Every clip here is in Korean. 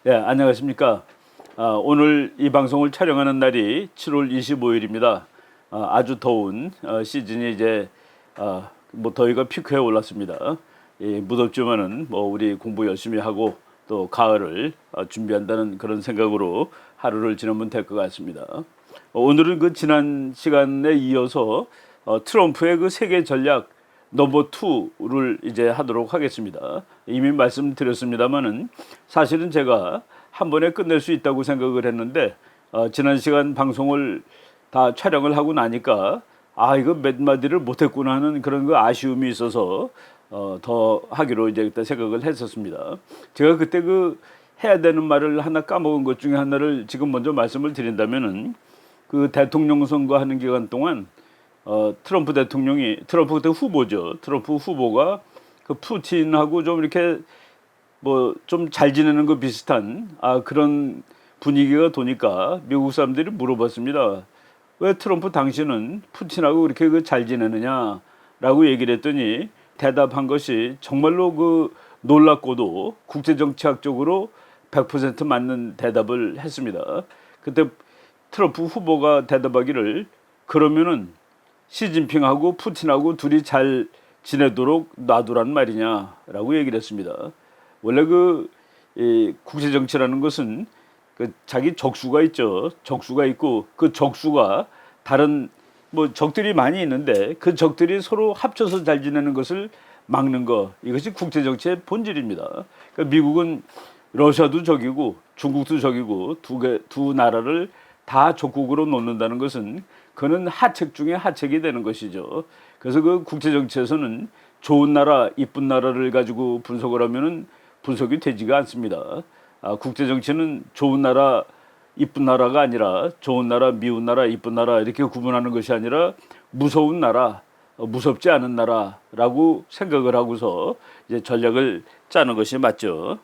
네, 안녕하십니까. 오늘 이 방송을 촬영하는 날이 7월 25일입니다. 아주 더운 시즌이 이제 뭐 더위가 피크에 올랐습니다. 무덥지만은 뭐 우리 공부 열심히 하고 또 가을을 준비한다는 그런 생각으로 하루를 지내면 될 것 같습니다. 오늘은 그 지난 시간에 이어서 트럼프의 그 세계 전략 넘버 2를 이제 하도록 하겠습니다. 이미 말씀드렸습니다만은 사실은 제가 한 번에 끝낼 수 있다고 생각을 했는데 지난 시간 방송을 다 촬영을 하고 나니까 이거 몇 마디를 못했구나 하는 그런 그 아쉬움이 있어서 더 하기로 이제 그때 생각을 했었습니다. 제가 그때 그 해야 되는 말을 하나 까먹은 것 중에 하나를 지금 먼저 말씀을 드린다면은 그 대통령 선거 하는 기간 동안 트럼프 그때 후보죠. 트럼프 후보가 그 푸틴하고 좀 이렇게 뭐 좀 잘 지내는 거 비슷한 그런 분위기가 도니까 미국 사람들이 물어봤습니다. 왜 트럼프 당신은 푸틴하고 그렇게 그 잘 지내느냐라고 얘기를 했더니 대답한 것이 정말로 그 놀랍고도 국제정치학적으로 100% 맞는 대답을 했습니다. 그때 트럼프 후보가 대답하기를 그러면은 시진핑하고 푸틴하고 둘이 잘 지내도록 놔두란 말이냐라고 얘기를 했습니다. 원래 국제 정치라는 것은 그 자기 적수가 있죠. 적수가 있고 그 적수가 다른 뭐 적들이 많이 있는데 그 적들이 서로 합쳐서 잘 지내는 것을 막는 거, 이것이 국제 정치의 본질입니다. 그러니까 미국은 러시아도 적이고 중국도 적이고 두 나라를 다 적국으로 놓는다는 것은 그는 하책 중에 하책이 되는 것이죠. 그래서 그 국제 정치에서는 좋은 나라, 이쁜 나라를 가지고 분석을 하면은 분석이 되지가 않습니다. 국제 정치는 좋은 나라, 이쁜 나라가 아니라 좋은 나라, 미운 나라, 이쁜 나라 이렇게 구분하는 것이 아니라 무서운 나라, 무섭지 않은 나라라고 생각을 하고서 이제 전략을 짜는 것이 맞죠.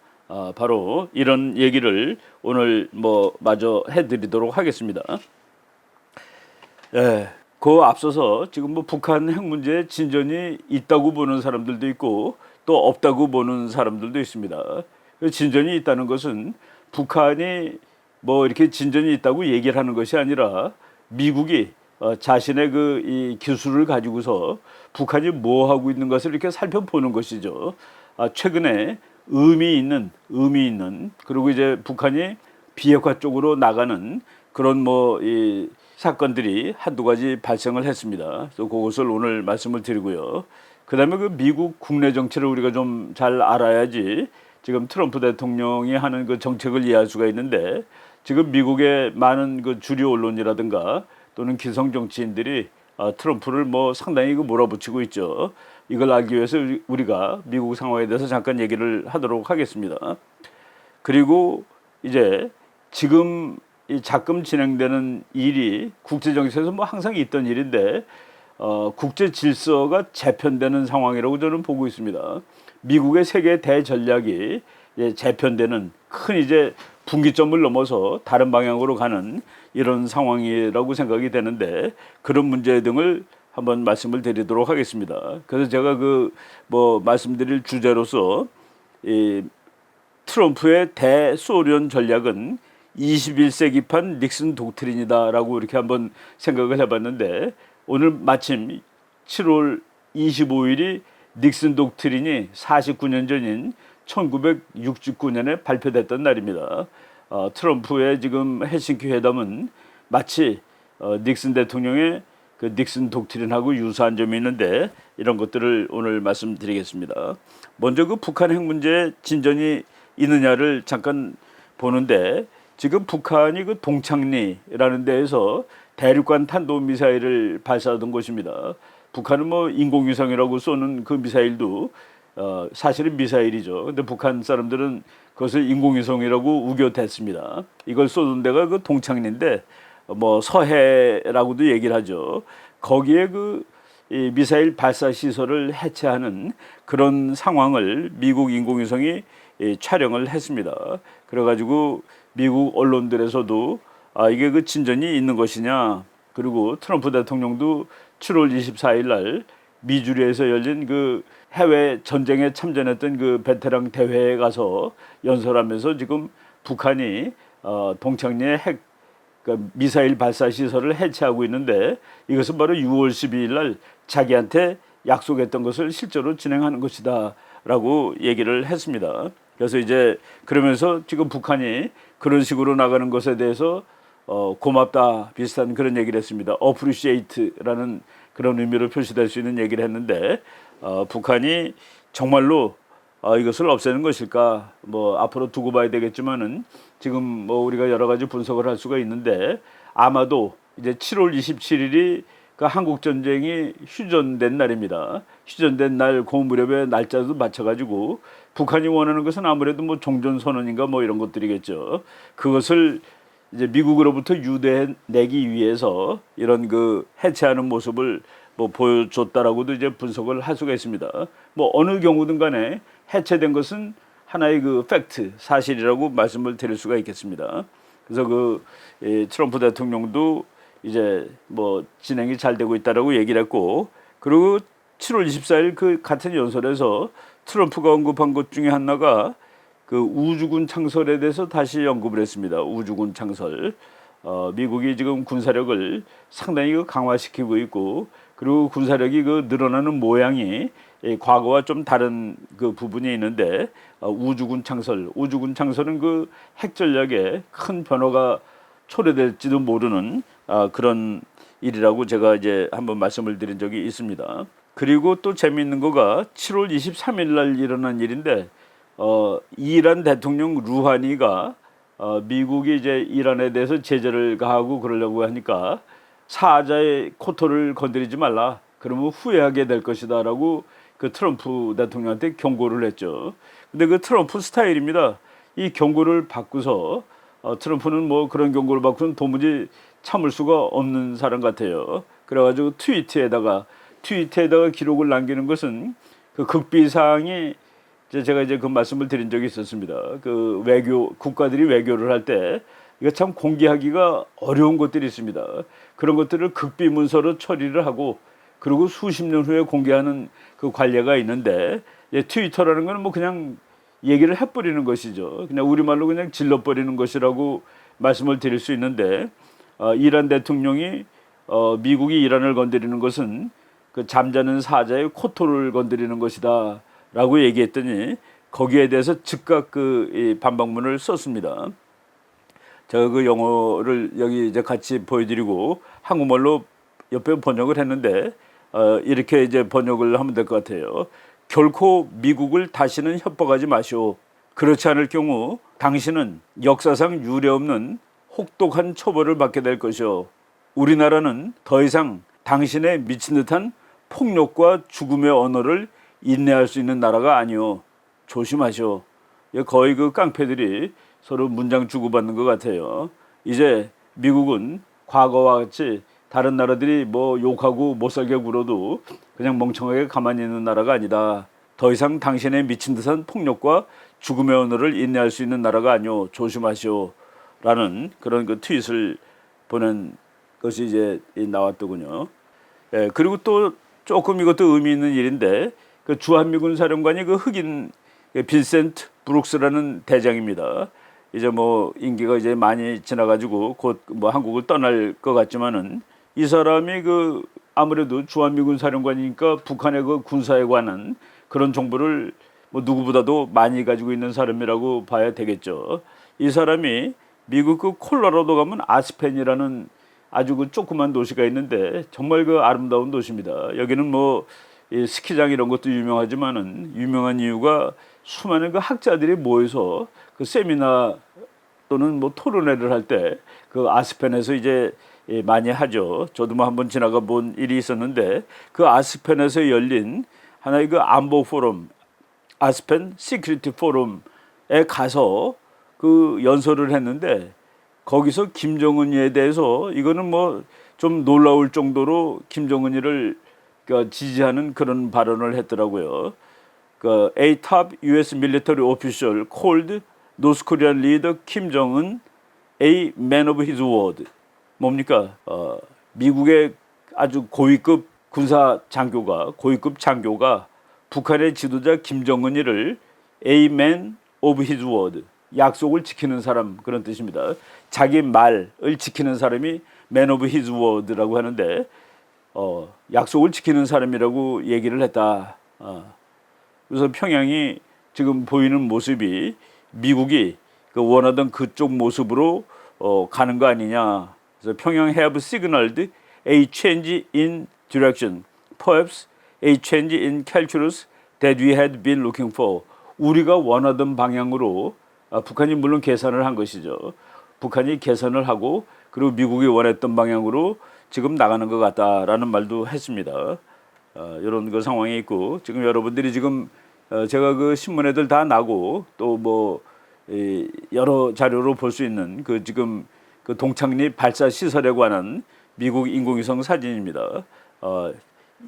바로 이런 얘기를 오늘 마저 해드리도록 하겠습니다. 예, 그 앞서서 지금 뭐 북한 핵 문제에 진전이 있다고 보는 사람들도 있고 또 없다고 보는 사람들도 있습니다. 진전이 있다는 것은 북한이 뭐 이렇게 진전이 있다고 얘기를 하는 것이 아니라 미국이 자신의 이 기술을 가지고서 북한이 뭐 하고 있는 것을 이렇게 살펴보는 것이죠. 최근에 의미 있는 그리고 이제 북한이 비핵화 쪽으로 나가는 그런 이 사건들이 한두 가지 발생을 했습니다. 그래서 그것을 오늘 말씀을 드리고요. 그다음에 그 미국 국내 정치를 우리가 좀 잘 알아야지 지금 트럼프 대통령이 하는 그 정책을 이해할 수가 있는데, 지금 미국의 많은 그 주류 언론이라든가 또는 기성 정치인들이 트럼프를 상당히 몰아붙이고 있죠. 이걸 알기 위해서 우리가 미국 상황에 대해서 잠깐 얘기를 하도록 하겠습니다. 그리고 이제 지금 이 자금 진행되는 일이 국제 정치에서 항상 있던 일인데 국제 질서가 재편되는 상황이라고 저는 보고 있습니다. 미국의 세계 대전략이 재편되는 큰 이제 분기점을 넘어서 다른 방향으로 가는 이런 상황이라고 생각이 되는데, 그런 문제 등을 한번 말씀을 드리도록 하겠습니다. 그래서 제가 말씀드릴 주제로서 이 트럼프의 대소련 전략은 21세기판 닉슨 독트린이다라고 이렇게 한번 생각을 해봤는데, 오늘 마침 7월 25일이 닉슨 독트린이 49년 전인 1969년에 발표됐던 날입니다. 트럼프의 지금 헬싱키 회담은 마치 닉슨 대통령의 그 닉슨 독트린하고 유사한 점이 있는데, 이런 것들을 오늘 말씀드리겠습니다. 먼저 그 북한 핵 문제에 진전이 있느냐를 잠깐 보는데, 지금 북한이 그 동창리라는 데에서 대륙간 탄도미사일을 발사하던 곳입니다. 북한은 인공위성이라고 쏘는 그 미사일도 사실은 미사일이죠. 근데 북한 사람들은 그것을 인공위성이라고 우겨댔습니다. 이걸 쏘던 데가 그 동창리인데 서해라고도 얘기를 하죠. 거기에 이 미사일 발사 시설을 해체하는 그런 상황을 미국 인공위성이 촬영을 했습니다. 그래가지고 미국 언론들에서도 이게 그 진전이 있는 것이냐, 그리고 트럼프 대통령도 7월 24일 날 미주리에서 열린 그 해외 전쟁에 참전했던 그 베테랑 대회에 가서 연설하면서 지금 북한이 동창리의 그러니까 미사일 발사 시설을 해체하고 있는데 이것은 바로 6월 12일 날 자기한테 약속했던 것을 실제로 진행하는 것이다라고 얘기를 했습니다. 그래서 이제 그러면서 지금 북한이 그런 식으로 나가는 것에 대해서 고맙다 비슷한 그런 얘기를 했습니다. appreciate라는 그런 의미로 표시될 수 있는 얘기를 했는데 북한이 정말로 이것을 없애는 것일까? 뭐 앞으로 두고 봐야 되겠지만은 지금 뭐 우리가 여러 가지 분석을 할 수가 있는데 아마도 이제 7월 27일이 그 한국 전쟁이 휴전된 날입니다. 휴전된 날 그 무렵에 날짜도 맞춰가지고 북한이 원하는 것은 아무래도 뭐 종전 선언인가 뭐 이런 것들이겠죠. 그것을 이제 미국으로부터 유대내기 위해서 이런 그 해체하는 모습을 뭐 보여줬다라고도 이제 분석을 할 수가 있습니다. 뭐 어느 경우든 간에 해체된 것은 하나의 그 팩트, 사실이라고 말씀을 드릴 수가 있겠습니다. 그래서 트럼프 대통령도 이제 뭐 진행이 잘 되고 있다라고 얘기를 했고, 그리고 7월 24일 그 같은 연설에서 트럼프가 언급한 것 중에 하나가 그 우주군 창설에 대해서 다시 언급을 했습니다. 우주군 창설. 미국이 지금 군사력을 상당히 강화시키고 있고, 그리고 군사력이 늘어나는 모양이 과거와 좀 다른 그 부분이 있는데 우주군 창설은 그 핵 전략에 큰 변화가 초래될지도 모르는 그런 일이라고 제가 이제 한번 말씀을 드린 적이 있습니다. 그리고 또 재미있는 거가 7월 23일 날 일어난 일인데 이란 대통령 루하니가 미국이 이제 이란에 대해서 제재를 가하고 그러려고 하니까 사자의 코털을 건드리지 말라. 그러면 후회하게 될 것이다라고 그 트럼프 대통령한테 경고를 했죠. 근데 그 트럼프 스타일입니다. 이 경고를 받고서 트럼프는 뭐 그런 경고를 받고는 도무지 참을 수가 없는 사람 같아요. 그래가지고 트위터에다가 기록을 남기는 것은 그 극비사항이 제가 이제 그 말씀을 드린 적이 있었습니다. 그 국가들이 외교를 할 때 이거 참 공개하기가 어려운 것들이 있습니다. 그런 것들을 극비 문서로 처리를 하고 그리고 수십 년 후에 공개하는 그 관례가 있는데 트위터라는 건 뭐 그냥 얘기를 해버리는 것이죠. 그냥 우리말로 그냥 질러버리는 것이라고 말씀을 드릴 수 있는데 이란 대통령이 미국이 이란을 건드리는 것은 그 잠자는 사자의 코털을 건드리는 것이다 라고 얘기했더니 거기에 대해서 즉각 이 반박문을 썼습니다. 제가 그 영어를 여기 이제 같이 보여드리고 한국말로 옆에 번역을 했는데 이렇게 이제 번역을 하면 될 것 같아요. 결코 미국을 다시는 협박하지 마시오. 그렇지 않을 경우 당신은 역사상 유례없는 혹독한 처벌을 받게 될 것이오. 우리나라는 더 이상 당신의 미친 듯한 폭력과 죽음의 언어를 인내할 수 있는 나라가 아니오. 조심하시오. 거의 그 깡패들이 서로 문장 주고받는 것 같아요. 이제 미국은 과거와 같이 다른 나라들이 뭐 욕하고 못살게 굴어도 그냥 멍청하게 가만히 있는 나라가 아니다. 더 이상 당신의 미친 듯한 폭력과 죽음의 언어를 인내할 수 있는 나라가 아니오. 조심하시오. 라는 그런 그 트윗을 보낸 것이 이제 나왔더군요. 그리고 또 조금 이것도 의미 있는 일인데 그 주한미군 사령관이 그 흑인 빈센트 브룩스라는 대장입니다. 이제 뭐 임기가 이제 많이 지나가지고 곧 뭐 한국을 떠날 것 같지만은 이 사람이 그 아무래도 주한미군 사령관이니까 북한의 그 군사에 관한 그런 정보를 뭐 누구보다도 많이 가지고 있는 사람이라고 봐야 되겠죠. 이 사람이 미국 그 콜로라도 가면 아스펜이라는 아주 그 조그만 도시가 있는데 정말 그 아름다운 도시입니다. 여기는 뭐 스키장 이런 것도 유명하지만은 유명한 이유가 수많은 그 학자들이 모여서 그 세미나 또는 뭐 토론회를 할 때 그 아스펜에서 이제 많이 하죠. 저도 뭐 한번 지나가 본 일이 있었는데 그 아스펜에서 열린 하나의 그 안보 포럼, 아스펜 시큐리티 포럼에 가서 그 연설을 했는데 거기서 김정은이에 대해서 이거는 뭐 좀 놀라울 정도로 김정은이를 지지하는 그런 발언을 했더라고요. A top U.S. military official called North Korean leader Kim Jong-un a man of his word. 뭡니까? 미국의 아주 고위급 고위급 장교가 북한의 지도자 김정은이를 a man of his word, 약속을 지키는 사람 그런 뜻입니다. 자기 말을 지키는 사람이 man of his word라고 하는데 약속을 지키는 사람이라고 얘기를 했다. 그래서 평양이 지금 보이는 모습이 미국이 그 원하던 그쪽 모습으로 가는 거 아니냐. 그래서 평양 have signaled a change in direction, perhaps a change in calculus that we had been looking for. 우리가 원하던 방향으로 북한이 물론 계산을 한 것이죠. 북한이 계산을 하고 그리고 미국이 원했던 방향으로 지금 나가는 것 같다라는 말도 했습니다. 이런 그 상황이 있고 지금 여러분들이 지금 제가 그 신문에들 다 나고 또 뭐 여러 자료로 볼 수 있는 그 지금 그 동창리 발사 시설에 관한 미국 인공위성 사진입니다.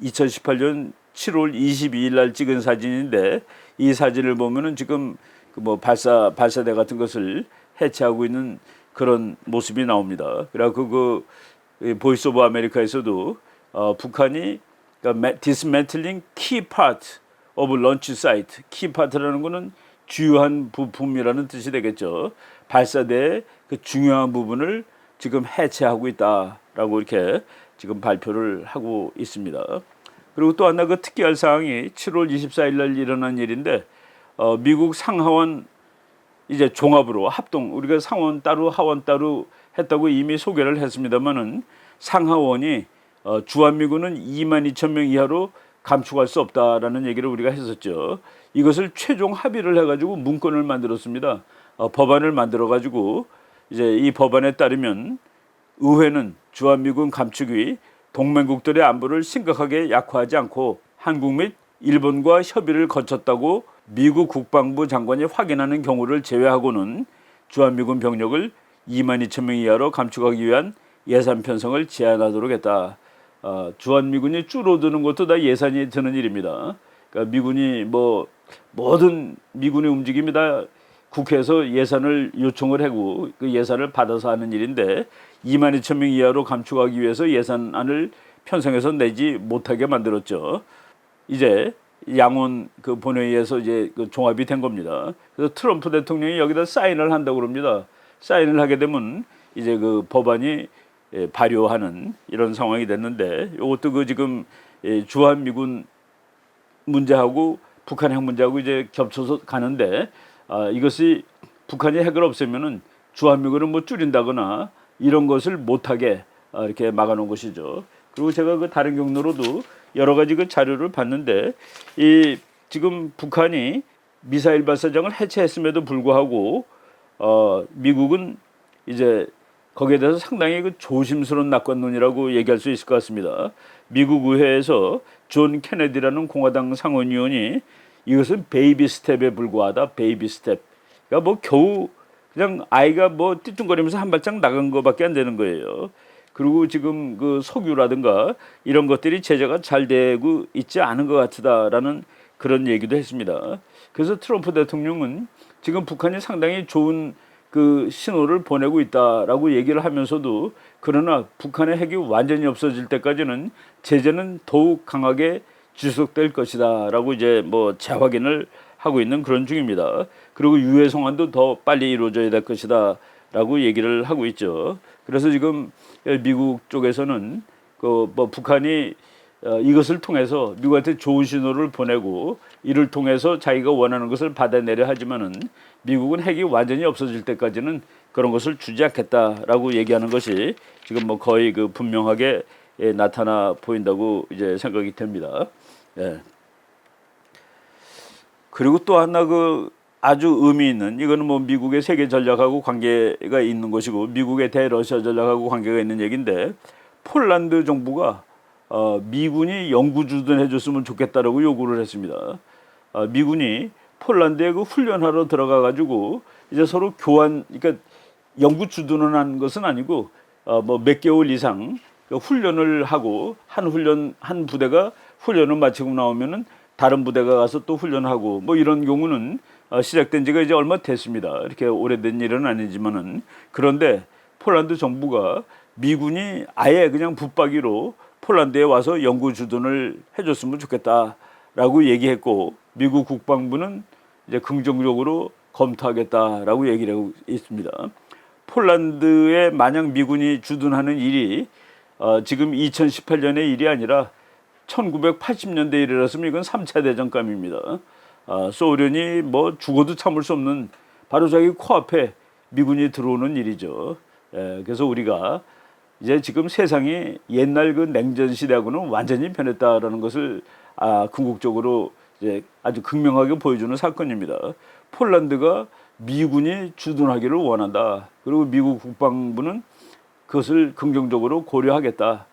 2018년 7월 22일 날 찍은 사진인데 이 사진을 보면은 지금 그 뭐 발사대 같은 것을 해체하고 있는 그런 모습이 나옵니다. 그래갖고 그 보이스 오브 아메리카에서도 북한이 그러니까 dismantling key part of launch site, key part라는 거는 주요한 부품이라는 뜻이 되겠죠. 발사대의 그 중요한 부분을 지금 해체하고 있다라고 이렇게 지금 발표를 하고 있습니다. 그리고 또 하나 그 특이할 사항이 7월 24일 날 일어난 일인데 미국 상하원 이제 종합으로 합동 우리가 상원 따로 하원 따로 했다고 이미 소개를 했습니다만은 상하원이 주한미군은 22,000명 이하로 감축할 수 없다라는 얘기를 우리가 했었죠. 이것을 최종 합의를 해가지고 문건을 만들었습니다. 법안을 만들어가지고 이제 이 법안에 따르면 의회는 주한미군 감축이 동맹국들의 안보를 심각하게 약화하지 않고 한국 및 일본과 협의를 거쳤다고 미국 국방부 장관이 확인하는 경우를 제외하고는 주한미군 병력을 22,000명 이하로 감축하기 위한 예산 편성을 제한하도록 했다. 주한미군이 줄어드는 것도 다 예산이 드는 일입니다. 그러니까 미군이 뭐 모든 미군의 움직임이 다 국회에서 예산을 요청을 하고 그 예산을 받아서 하는 일인데 22,000명 이하로 감축하기 위해서 예산안을 편성해서 내지 못하게 만들었죠. 이제 양원 그 본회의에서 이제 그 종합이 된 겁니다. 그래서 트럼프 대통령이 여기다 사인을 한다고 그럽니다. 사인을 하게 되면 이제 그 법안이 발효하는 이런 상황이 됐는데 이것도 그 지금 주한미군 문제하고 북한 핵 문제하고 이제 겹쳐서 가는데 이것이 북한이 핵을 없애면은 주한미군을 뭐 줄인다거나 이런 것을 못하게 이렇게 막아놓은 것이죠. 그리고 제가 그 다른 경로로도 여러 가지 그 자료를 봤는데 이 지금 북한이 미사일 발사장을 해체했음에도 불구하고 미국은 이제 거기에 대해서 상당히 그 조심스러운 낙관론이라고 얘기할 수 있을 것 같습니다. 미국 의회에서 존 케네디라는 공화당 상원의원이 이것은 베이비 스텝에 불과하다. 베이비 스텝. 그러니까 뭐 겨우 그냥 아이가 뭐 띠뚱거리면서 한 발짝 나간 것밖에 안 되는 거예요. 그리고 지금 그 석유라든가 이런 것들이 제재가 잘 되고 있지 않은 것 같다라는 그런 얘기도 했습니다. 그래서 트럼프 대통령은 지금 북한이 상당히 좋은 그 신호를 보내고 있다라고 얘기를 하면서도 그러나 북한의 핵이 완전히 없어질 때까지는 제재는 더욱 강하게 지속될 것이다라고 이제 뭐 재확인을 하고 있는 그런 중입니다. 그리고 유해 송환도 더 빨리 이루어져야 될 것이다라고 얘기를 하고 있죠. 그래서 지금 미국 쪽에서는 그 뭐 북한이 이것을 통해서 미국한테 좋은 신호를 보내고 이를 통해서 자기가 원하는 것을 받아내려 하지만은 미국은 핵이 완전히 없어질 때까지는 그런 것을 주지 않겠다라고 얘기하는 것이 지금 뭐 거의 그 분명하게 나타나 보인다고 이제 생각이 됩니다. 예. 그리고 또 하나 그 아주 의미 있는 이거는 뭐 미국의 세계 전략하고 관계가 있는 것이고 미국의 대러시아 전략하고 관계가 있는 얘기인데 폴란드 정부가 미군이 영구 주둔해 줬으면 좋겠다라고 요구를 했습니다. 미군이 폴란드에 그 훈련하러 들어가 가지고 이제 서로 교환 그러니까 영구 주둔을 한 것은 아니고 뭐 몇 개월 이상 훈련을 하고 한 부대가 훈련을 마치고 나오면은 다른 부대가 가서 또 훈련하고 뭐 이런 경우는 시작된 지가 이제 얼마 됐습니다. 이렇게 오래된 일은 아니지만은 그런데 폴란드 정부가 미군이 아예 그냥 붙박이로 폴란드에 와서 영구 주둔을 해줬으면 좋겠다라고 얘기했고 미국 국방부는 이제 긍정적으로 검토하겠다라고 얘기를 하고 있습니다. 폴란드에 만약 미군이 주둔하는 일이 지금 2018년의 일이 아니라 1980년대 일이라서면 이건 3차 대전감입니다. 소련이 뭐 죽어도 참을 수 없는 바로 자기 코앞에 미군이 들어오는 일이죠. 그래서 우리가 이제 지금 세상이 옛날 그 냉전 시대하고는 완전히 변했다라는 것을 궁극적으로 이제 아주 극명하게 보여주는 사건입니다. 폴란드가 미군이 주둔하기를 원한다. 그리고 미국 국방부는 그것을 긍정적으로 고려하겠다.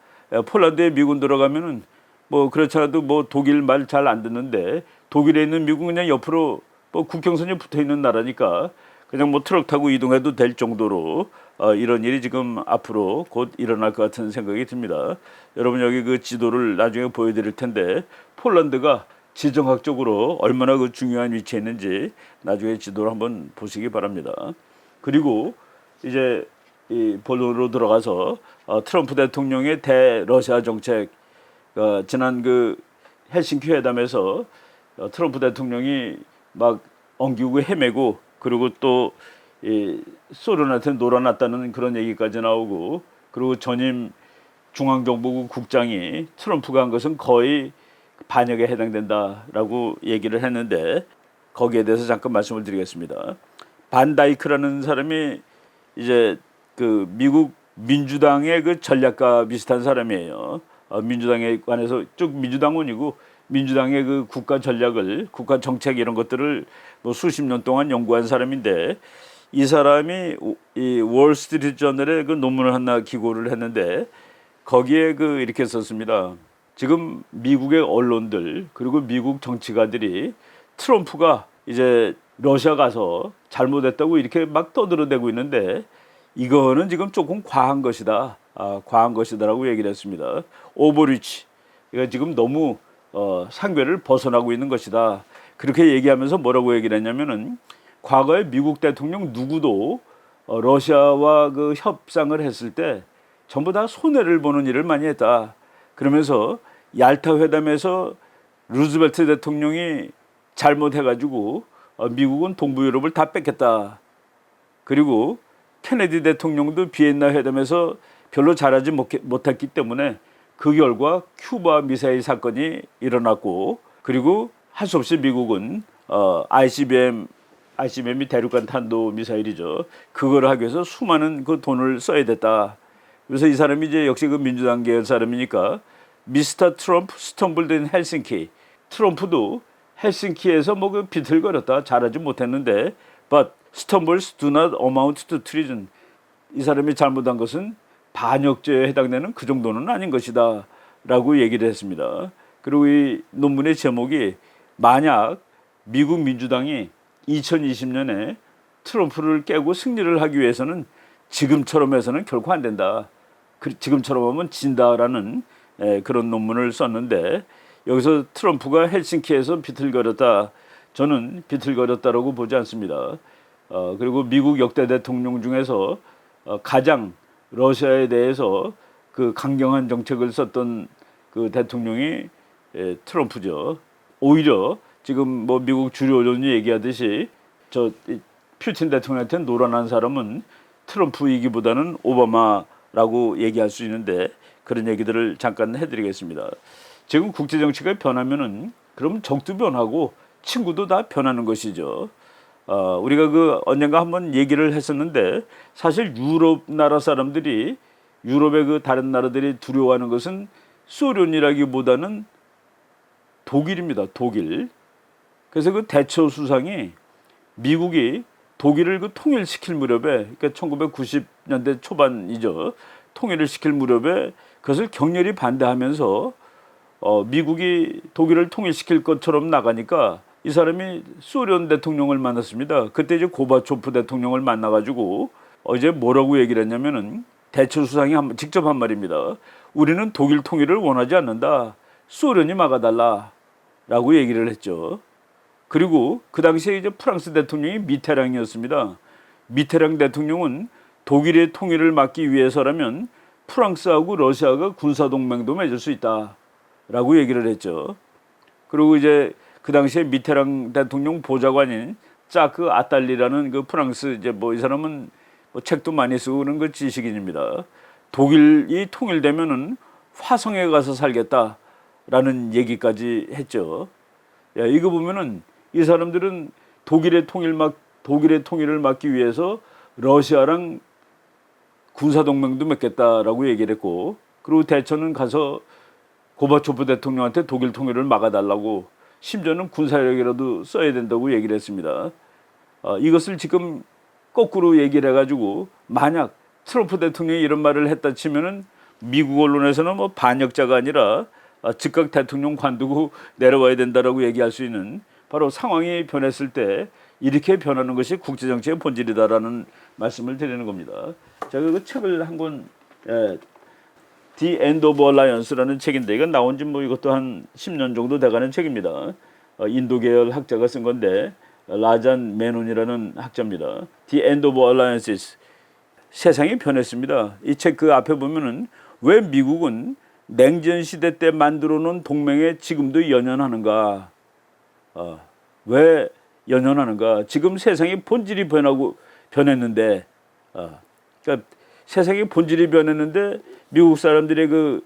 폴란드에 미군 들어가면은 뭐 그렇지 않아도 뭐 독일 말 잘 안 듣는데 독일에 있는 미군 그냥 옆으로 뭐 국경선이 붙어 있는 나라니까 그냥 뭐 트럭 타고 이동해도 될 정도로 이런 일이 지금 앞으로 곧 일어날 것 같은 생각이 듭니다. 여러분 여기 그 지도를 나중에 보여드릴 텐데 폴란드가 지정학적으로 얼마나 그 중요한 위치에 있는지 나중에 지도를 한번 보시기 바랍니다. 그리고 이제 이 본론으로 들어가서 트럼프 대통령의 대러시아 정책 지난 그 헬싱키 회담에서 트럼프 대통령이 막 엉기고 헤매고 그리고 또 소련한테 놀아났다는 그런 얘기까지 나오고 그리고 전임 중앙정보국 국장이 트럼프가 한 것은 거의 반역에 해당된다라고 얘기를 했는데 거기에 대해서 잠깐 말씀을 드리겠습니다. 반다이크라는 사람이 이제 그 미국 민주당의 그 전략가 비슷한 사람이에요. 민주당에 관해서 쭉 민주당원이고 민주당의 그 국가 전략을 국가 정책 이런 것들을 뭐 수십 년 동안 연구한 사람인데 이 사람이 이 월스트리트 저널에 그 논문을 하나 기고를 했는데 거기에 그 이렇게 썼습니다. 지금 미국의 언론들 그리고 미국 정치가들이 트럼프가 이제 러시아 가서 잘못했다고 이렇게 막 떠들어대고 있는데 이거는 지금 조금 과한 것이다. 과한 것이다라고 얘기를 했습니다. 오버리치. 이거 지금 너무 상궤를 벗어나고 있는 것이다. 그렇게 얘기하면서 뭐라고 얘기를 했냐면은 과거에 미국 대통령 누구도 러시아와 그 협상을 했을 때 전부 다 손해를 보는 일을 많이 했다. 그러면서 얄타 회담에서 루즈벨트 대통령이 잘못해가지고 미국은 동부 유럽을 다 뺏겼다. 그리고 케네디 대통령도 비엔나 회담에서 별로 잘하지 못했기 때문에 그 결과 큐바 미사일 사건이 일어났고 그리고 할 수 없이 미국은 ICBM이 대륙간 탄도 미사일이죠. 그걸 하기 위해서 수많은 그 돈을 써야 됐다. 그래서 이 사람이 이제 역시 그 민주당 계열 사람이니까 미스터 트럼프 스톰블드 인 헬싱키. 트럼프도 헬싱키에서 뭐 그 비틀거렸다. 잘하지 못했는데 but stumbles do not amount to treason. 이 사람이 잘못한 것은 반역죄에 해당되는 그 정도는 아닌 것이다 라고 얘기를 했습니다. 그리고 이 논문의 제목이 만약 미국 민주당이 2020년에 트럼프를 깨고 승리를 하기 위해서는 지금처럼 해서는 결코 안 된다. 지금처럼 하면 진다라는 그런 논문을 썼는데 여기서 트럼프가 헬싱키에서 비틀거렸다. 저는 비틀거렸다라고 보지 않습니다. 그리고 미국 역대 대통령 중에서 가장 러시아에 대해서 그 강경한 정책을 썼던 그 대통령이 트럼프죠. 오히려 지금 뭐 미국 주류 언론이 얘기하듯이 푸틴 대통령한테 놀아난 사람은 트럼프이기보다는 오바마라고 얘기할 수 있는데 그런 얘기들을 잠깐 해드리겠습니다. 지금 국제 정치가 변하면은 그럼 적도 변하고 친구도 다 변하는 것이죠. 우리가 그 언젠가 한번 얘기를 했었는데 사실 유럽 나라 사람들이 유럽의 그 다른 나라들이 두려워하는 것은 소련이라기보다는 독일입니다. 독일. 그래서 그 대처 수상이 미국이 독일을 그 통일시킬 무렵에 그러니까 1990년대 초반이죠. 통일을 시킬 무렵에 그것을 격렬히 반대하면서 미국이 독일을 통일시킬 것처럼 나가니까 이 사람이 소련 대통령을 만났습니다. 그때 이제 고바초프 대통령을 만나가지고 이제 뭐라고 얘기를 했냐면은 대처 수상이 직접 한 말입니다. 우리는 독일 통일을 원하지 않는다. 소련이 막아달라라고 얘기를 했죠. 그리고 그 당시에 이제 프랑스 대통령이 미테랑이었습니다. 미테랑 대통령은 독일의 통일을 막기 위해서라면 프랑스하고 러시아가 군사동맹도 맺을 수 있다라고 얘기를 했죠. 그리고 이제 그 당시에 미테랑 대통령 보좌관인 자크 아딸리라는 그 프랑스 이제 뭐 이 사람은 뭐 책도 많이 쓰고 그런 그 지식인입니다. 독일이 통일되면은 화성에 가서 살겠다라는 얘기까지 했죠. 야, 이거 보면은 이 사람들은 독일의 통일을 막기 위해서 러시아랑 군사 동맹도 맺겠다라고 얘기를 했고, 그리고 대처는 가서 고바초프 대통령한테 독일 통일을 막아달라고, 심지어는 군사력이라도 써야 된다고 얘기를 했습니다. 이것을 지금 거꾸로 얘기를 해가지고 만약 트럼프 대통령이 이런 말을 했다 치면은 미국 언론에서는 뭐 반역자가 아니라 즉각 대통령 관두고 내려와야 된다라고 얘기할 수 있는, 바로 상황이 변했을 때 이렇게 변하는 것이 국제정치의 본질이다라는 말씀을 드리는 겁니다. 제가 그 책을 한 권, The End of Alliance라는 책인데, 이건 나온 지 뭐 이것도 한 10년 정도 돼가는 책입니다. 인도 계열 학자가 쓴 건데, 라잔 메논이라는 학자입니다. The End of Alliances. 세상이 변했습니다. 이 책 그 앞에 보면은 왜 미국은 냉전 시대 때 만들어 놓은 동맹에 지금도 연연하는가? 왜 연연하는가? 지금 세상이 본질이 변했는데, 그러니까 세상이 본질이 변했는데 미국 사람들의 그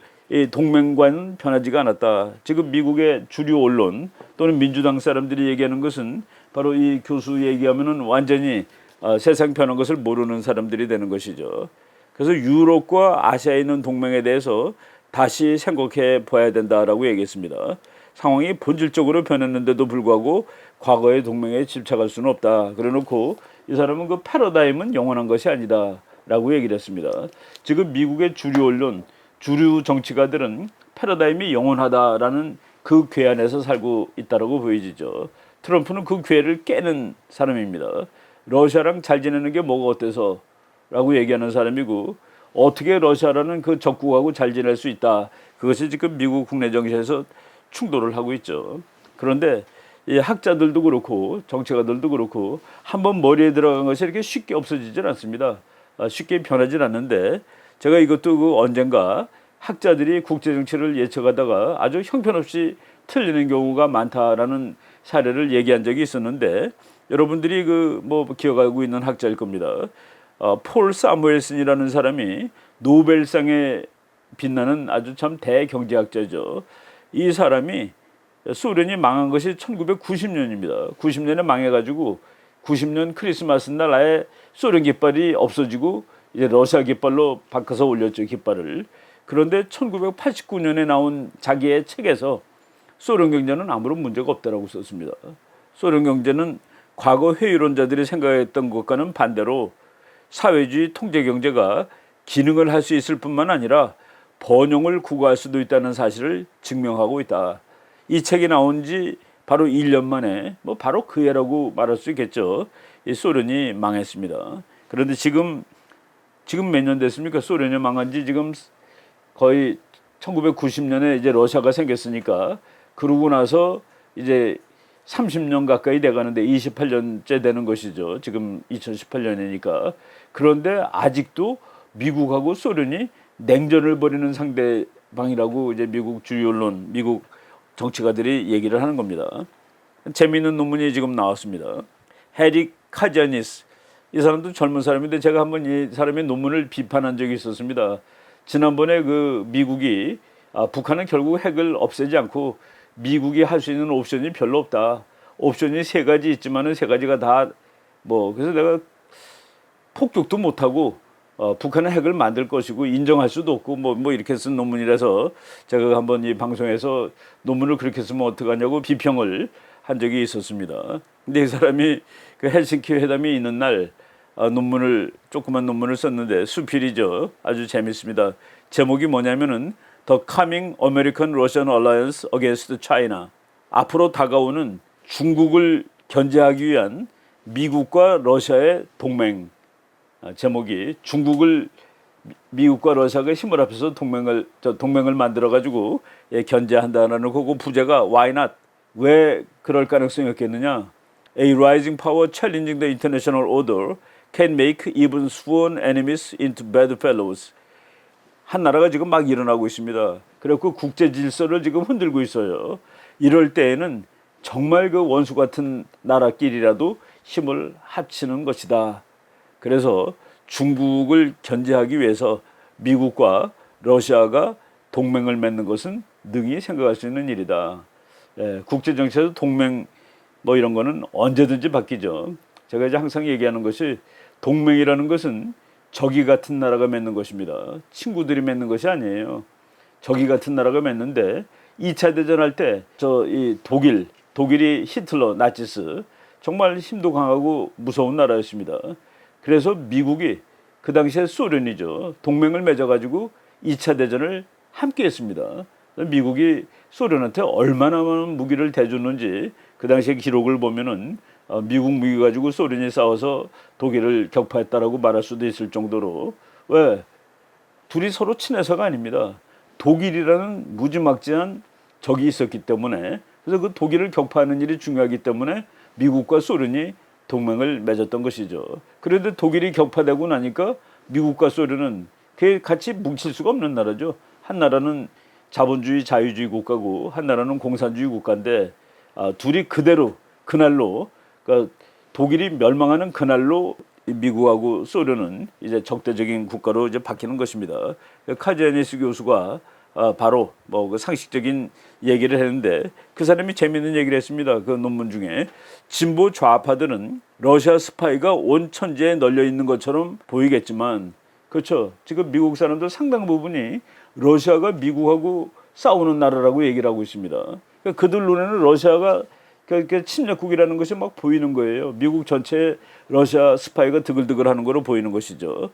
동맹과는 변하지가 않았다. 지금 미국의 주류 언론 또는 민주당 사람들이 얘기하는 것은 바로 이 교수 얘기하면은 완전히 세상 변한 것을 모르는 사람들이 되는 것이죠. 그래서 유럽과 아시아에 있는 동맹에 대해서 다시 생각해 봐야 된다라고 얘기했습니다. 상황이 본질적으로 변했는데도 불구하고 과거의 동맹에 집착할 수는 없다. 그래놓고 이 사람은 그 패러다임은 영원한 것이 아니다라고 얘기를 했습니다. 지금 미국의 주류 언론, 주류 정치가들은 패러다임이 영원하다라는 그 궤 안에서 살고 있다라고 보여지죠. 트럼프는 그 궤를 깨는 사람입니다. 러시아랑 잘 지내는 게 뭐가 어때서 라고 얘기하는 사람이고, 어떻게 러시아라는 그 적국하고 잘 지낼 수 있다. 그것이 지금 미국 국내 정치에서 충돌을 하고 있죠. 그런데 이 학자들도 그렇고 정치가들도 그렇고 한번 머리에 들어간 것이 이렇게 쉽게 없어지질 않습니다. 쉽게 변하질 않는데, 제가 이것도 그 언젠가 학자들이 국제정치를 예측하다가 아주 형편없이 틀리는 경우가 많다라는 사례를 얘기한 적이 있었는데, 여러분들이 그 뭐 기억하고 있는 학자일 겁니다. 폴 사무엘슨이라는 사람이 노벨상에 빛나는 아주 참 대경제학자죠. 이 사람이 소련이 망한 것이 1990년입니다. 90년에 망해가지고 90년 크리스마스 날 아예 소련 깃발이 없어지고 이제 러시아 깃발로 바꿔서 올렸죠, 깃발을. 그런데 1989년에 나온 자기의 책에서 소련 경제는 아무런 문제가 없다라고 썼습니다. 소련 경제는 과거 회의론자들이 생각했던 것과는 반대로 사회주의 통제 경제가 기능을 할 수 있을 뿐만 아니라 번영을 구가할 수도 있다는 사실을 증명하고 있다. 이 책이 나온 지 바로 1년 만에 뭐 바로 그 해라고 말할 수 있겠죠. 이 소련이 망했습니다. 그런데 지금 몇 년 됐습니까? 소련이 망한 지 지금 거의 1990년에 이제 러시아가 생겼으니까, 그러고 나서 이제 30년 가까이 돼가는데 28년째 되는 것이죠. 지금 2018년이니까. 그런데 아직도 미국하고 소련이 냉전을 벌이는 상대방이라고 이제 미국 주요 언론, 미국 정치가들이 얘기를 하는 겁니다. 재미있는 논문이 지금 나왔습니다. 헤릭 카자니스, 이 사람도 젊은 사람인데 제가 한번 이 사람의 논문을 비판한 적이 있었습니다. 지난번에 그 미국이 북한은 결국 핵을 없애지 않고 미국이 할 수 있는 옵션이 별로 없다. 옵션이 3가지 있지만은 3가지가 다 뭐, 그래서 내가 폭격도 못하고 북한은 핵을 만들 것이고 인정할 수도 없고 뭐 이렇게 쓴 논문이라서 제가 한번 이 방송에서 논문을 그렇게 쓰면 어떡하냐고 비평을 한 적이 있었습니다. 근데 이 사람이 그 헬싱키 회담이 있는 날 조그만 논문을 썼는데 수필이죠. 아주 재밌습니다. 제목이 뭐냐면은 The Coming American Russian Alliance Against China. 앞으로 다가오는 중국을 견제하기 위한 미국과 러시아의 동맹. 제목이 미국과 러시아가 힘을 합해서 동맹을 만들어 가지고 견제한다라는 거고, 부제가 Why not? 왜 그럴 가능성이 없겠느냐? A rising power challenging the international order can make even sworn enemies into bad fellows. 한 나라가 지금 막 일어나고 있습니다. 그래서 국제 질서를 지금 흔들고 있어요. 이럴 때에는 정말 그 원수 같은 나라끼리라도 힘을 합치는 것이다. 그래서 중국을 견제하기 위해서 미국과 러시아가 동맹을 맺는 것은 능히 생각할 수 있는 일이다. 국제정치에서 동맹 뭐 이런 거는 언제든지 바뀌죠. 제가 이제 항상 얘기하는 것이 동맹이라는 것은 적이 같은 나라가 맺는 것입니다. 친구들이 맺는 것이 아니에요. 적이 같은 나라가 맺는데 2차 대전할 때 이 독일이 히틀러 나치스 정말 힘도 강하고 무서운 나라였습니다. 그래서 미국이 그 당시에 소련이죠. 동맹을 맺어가지고 2차 대전을 함께 했습니다. 미국이 소련한테 얼마나 많은 무기를 대줬는지 그 당시에 기록을 보면은 미국 무기 가지고 소련이 싸워서 독일을 격파했다라고 말할 수도 있을 정도로 왜 둘이 서로 친해서가 아닙니다. 독일이라는 무지막지한 적이 있었기 때문에 그래서 그 독일을 격파하는 일이 중요하기 때문에 미국과 소련이 동맹을 맺었던 것이죠. 그런데 독일이 격파되고 나니까 미국과 소련은 같이 뭉칠 수가 없는 나라죠. 한 나라는 자본주의 자유주의 국가고 한 나라는 공산주의 국가인데 둘이 그대로 그날로 그러니까 독일이 멸망하는 그날로 미국하고 소련은 이제 적대적인 국가로 이제 바뀌는 것입니다. 카제니스 교수가 바로 뭐 그 상식적인 얘기를 했는데 그 사람이 재미있는 얘기를 했습니다. 그 논문 중에 진보 좌파들은 러시아 스파이가 온 천지에 널려 있는 것처럼 보이겠지만 그렇죠. 지금 미국 사람들 상당 부분이 러시아가 미국하고 싸우는 나라라고 얘기를 하고 있습니다. 그러니까 그들 눈에는 러시아가 그러니까 침략국이라는 것이 막 보이는 거예요. 미국 전체에 러시아 스파이가 드글드글하는 거로 보이는 것이죠.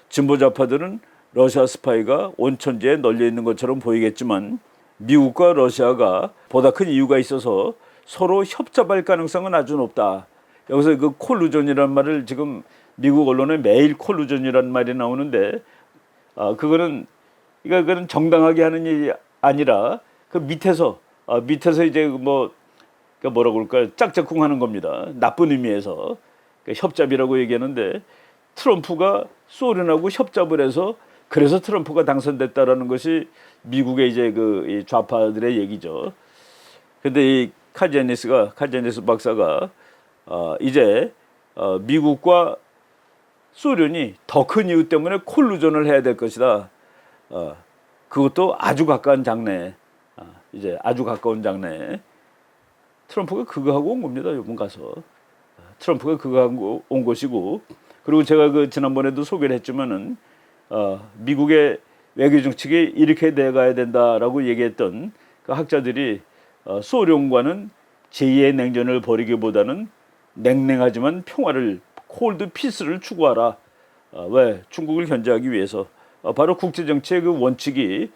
진보 좌파들은 러시아 스파이가 온 천지에 널려 있는 것처럼 보이겠지만 미국과 러시아가 보다 큰 이유가 있어서 서로 협잡할 가능성은 아주 높다. 여기서 그 콜루전이라는 말을 지금 미국 언론에 매일 콜루전이라는 말이 나오는데 그거는 정당하게 하는 일이 아니라 그 밑에서 이제 뭐라고 그럴까요? 짝짝꿍 하는 겁니다. 나쁜 의미에서 협잡이라고 얘기하는데 트럼프가 소련하고 협잡을 해서 그래서 트럼프가 당선됐다라는 것이 미국의 이제 이 좌파들의 얘기죠. 근데 이 카제니스 박사가 이제 미국과 소련이 더 큰 이유 때문에 콜루전을 해야 될 것이다. 그것도 아주 가까운 장래, 이제 아주 가까운 장래. 트럼프가 그거 하고 온 겁니다. 이번 가서 트럼프가 그거 하고 온 것이고 그리고 제가 그 지난번에도 소개를 했지만은 미국의 외교 정책이 이렇게 돼가야 된다라고 얘기했던 그 학자들이 소련과는 제2의 냉전을 벌이기보다는 냉랭하지만 평화를 콜드 피스를 추구하라. 왜 중국을 견제하기 위해서 바로 국제 정치의 그 원칙이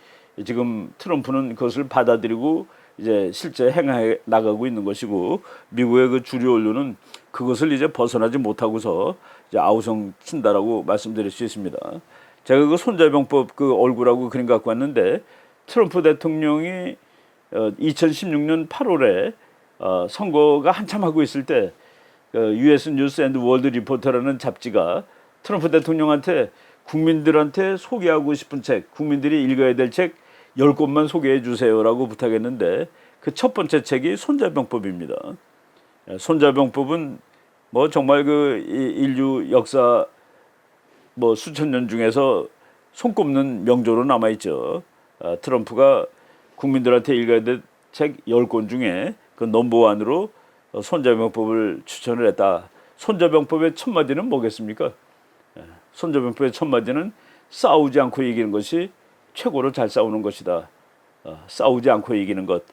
지금 트럼프는 그것을 받아들이고 이제 실제 행해 나가고 있는 것이고 미국의 그 주류 언론은 그것을 이제 벗어나지 못하고서 이제 아우성 친다라고 말씀드릴 수 있습니다. 제가 그 손자병법 그 얼굴하고 그림 갖고 왔는데 트럼프 대통령이 2016년 8월에 선거가 한참 하고 있을 때 US 뉴스 앤드 월드 리포터라는 잡지가 트럼프 대통령한테 국민들한테 소개하고 싶은 책, 국민들이 읽어야 될 책 10권만 소개해 주세요라고 부탁했는데 그 첫 번째 책이 손자병법입니다. 손자병법은 뭐 정말 그 인류 역사 뭐 수천 년 중에서 손꼽는 명조로 남아 있죠. 트럼프가 국민들한테 읽어야 될 책 10권 중에 그 넘버원으로 손자병법을 추천을 했다. 손자병법의 첫 마디는 뭐겠습니까? 손자병법의 첫 마디는 싸우지 않고 이기는 것이 최고로 잘 싸우는 것이다. 싸우지 않고 이기는 것,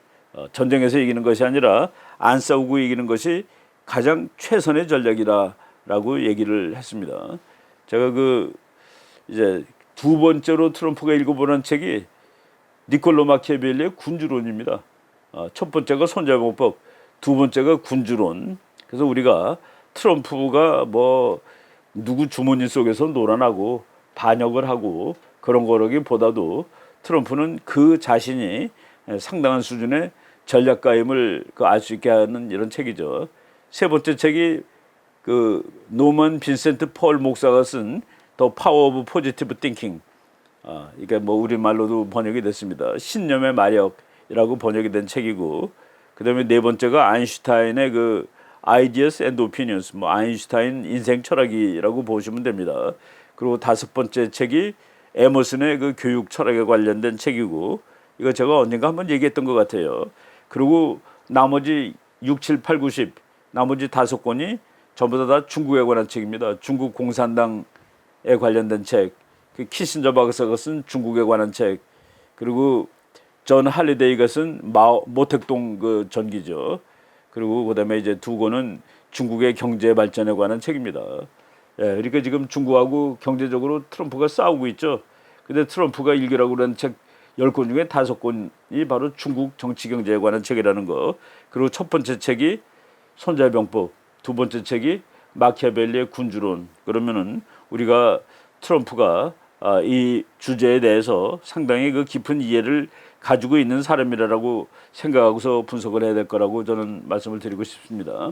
전쟁에서 이기는 것이 아니라 안 싸우고 이기는 것이 가장 최선의 전략이다라고 얘기를 했습니다. 제가 이제 두 번째로 트럼프가 읽어보는 책이 니콜로 마키아벨리의 군주론입니다. 첫 번째가 손자병법, 두 번째가 군주론. 그래서 우리가 트럼프가 뭐 누구 주머니 속에서 놀아나고 반역을 하고 그런 거라기보다도 트럼프는 그 자신이 상당한 수준의 전략가임을 알 수 있게 하는 이런 책이죠. 세 번째 책이 그 노먼 빈센트 펄 목사가 쓴 The Power of Positive Thinking. 이게 뭐 우리말로도 번역이 됐습니다. 신념의 마력이라고 번역이 된 책이고, 그다음에 네 번째가 아인슈타인의 그 Ideas and Opinions, 뭐 아인슈타인 인생 철학이라고 보시면 됩니다. 그리고 다섯 번째 책이 에머슨의 그 교육 철학에 관련된 책이고, 이거 제가 언젠가 한번 얘기했던 것 같아요. 그리고 나머지 6, 7, 8, 9, 10 나머지 다섯 권이 전부 다 중국에 관한 책입니다. 중국 공산당에 관련된 책, 그 키신저 박사가 쓴 중국에 관한 책, 그리고 존 할리데이가 쓴 모택동 그 전기죠. 그리고 그다음에 이제 두 권은 중국의 경제 발전에 관한 책입니다. 예, 그러니까 지금 중국하고 경제적으로 트럼프가 싸우고 있죠. 근데 트럼프가 읽으라고 그런 책 10권 중에 5권이 바로 중국 정치 경제에 관한 책이라는 거. 그리고 첫 번째 책이 손자병법, 두 번째 책이 마키아벨리의 군주론. 그러면은 우리가 트럼프가 이 주제에 대해서 상당히 그 깊은 이해를 가지고 있는 사람이라고 생각하고서 분석을 해야 될 거라고 저는 말씀을 드리고 싶습니다.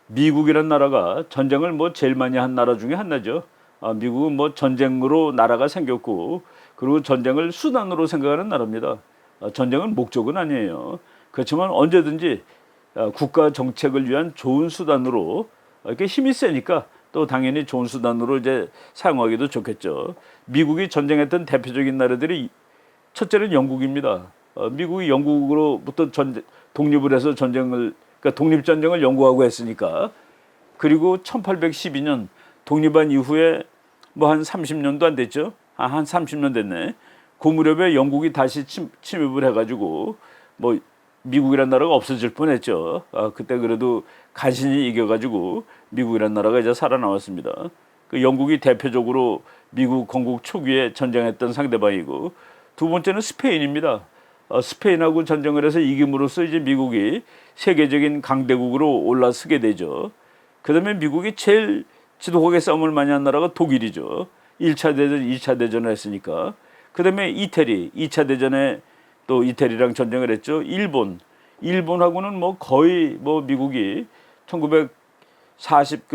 미국이란 나라가 전쟁을 뭐 제일 많이 한 나라 중에 하나죠. 미국은 뭐 전쟁으로 나라가 생겼고, 그리고 전쟁을 수단으로 생각하는 나라입니다. 전쟁은 목적은 아니에요. 그렇지만 언제든지 국가 정책을 위한 좋은 수단으로, 이렇게 힘이 세니까 또 당연히 좋은 수단으로 이제 사용하기도 좋겠죠. 미국이 전쟁했던 대표적인 나라들이 첫째는 영국입니다. 미국이 영국으로부터 독립을 해서 그러니까 독립전쟁을 영국하고 했으니까. 그리고 1812년 독립한 이후에 뭐 한 30년도 안 됐죠. 한 30년 됐네. 그 무렵에 영국이 다시 침입을 해가지고 뭐 미국이란 나라가 없어질 뻔했죠. 그때 그래도 간신히 이겨가지고 미국이란 나라가 이제 살아나왔습니다. 그 영국이 대표적으로 미국 건국 초기에 전쟁했던 상대방이고, 두 번째는 스페인입니다. 스페인하고 전쟁을 해서 이김으로써 이제 미국이 세계적인 강대국으로 올라서게 되죠. 그다음에 미국이 제일 지독하게 싸움을 많이 한 나라가 독일이죠. 1차 대전, 2차 대전을 했으니까. 그다음에 이태리, 2차 대전에 또 이태리랑 전쟁을 했죠. 일본하고는 뭐 거의 뭐 미국이 1940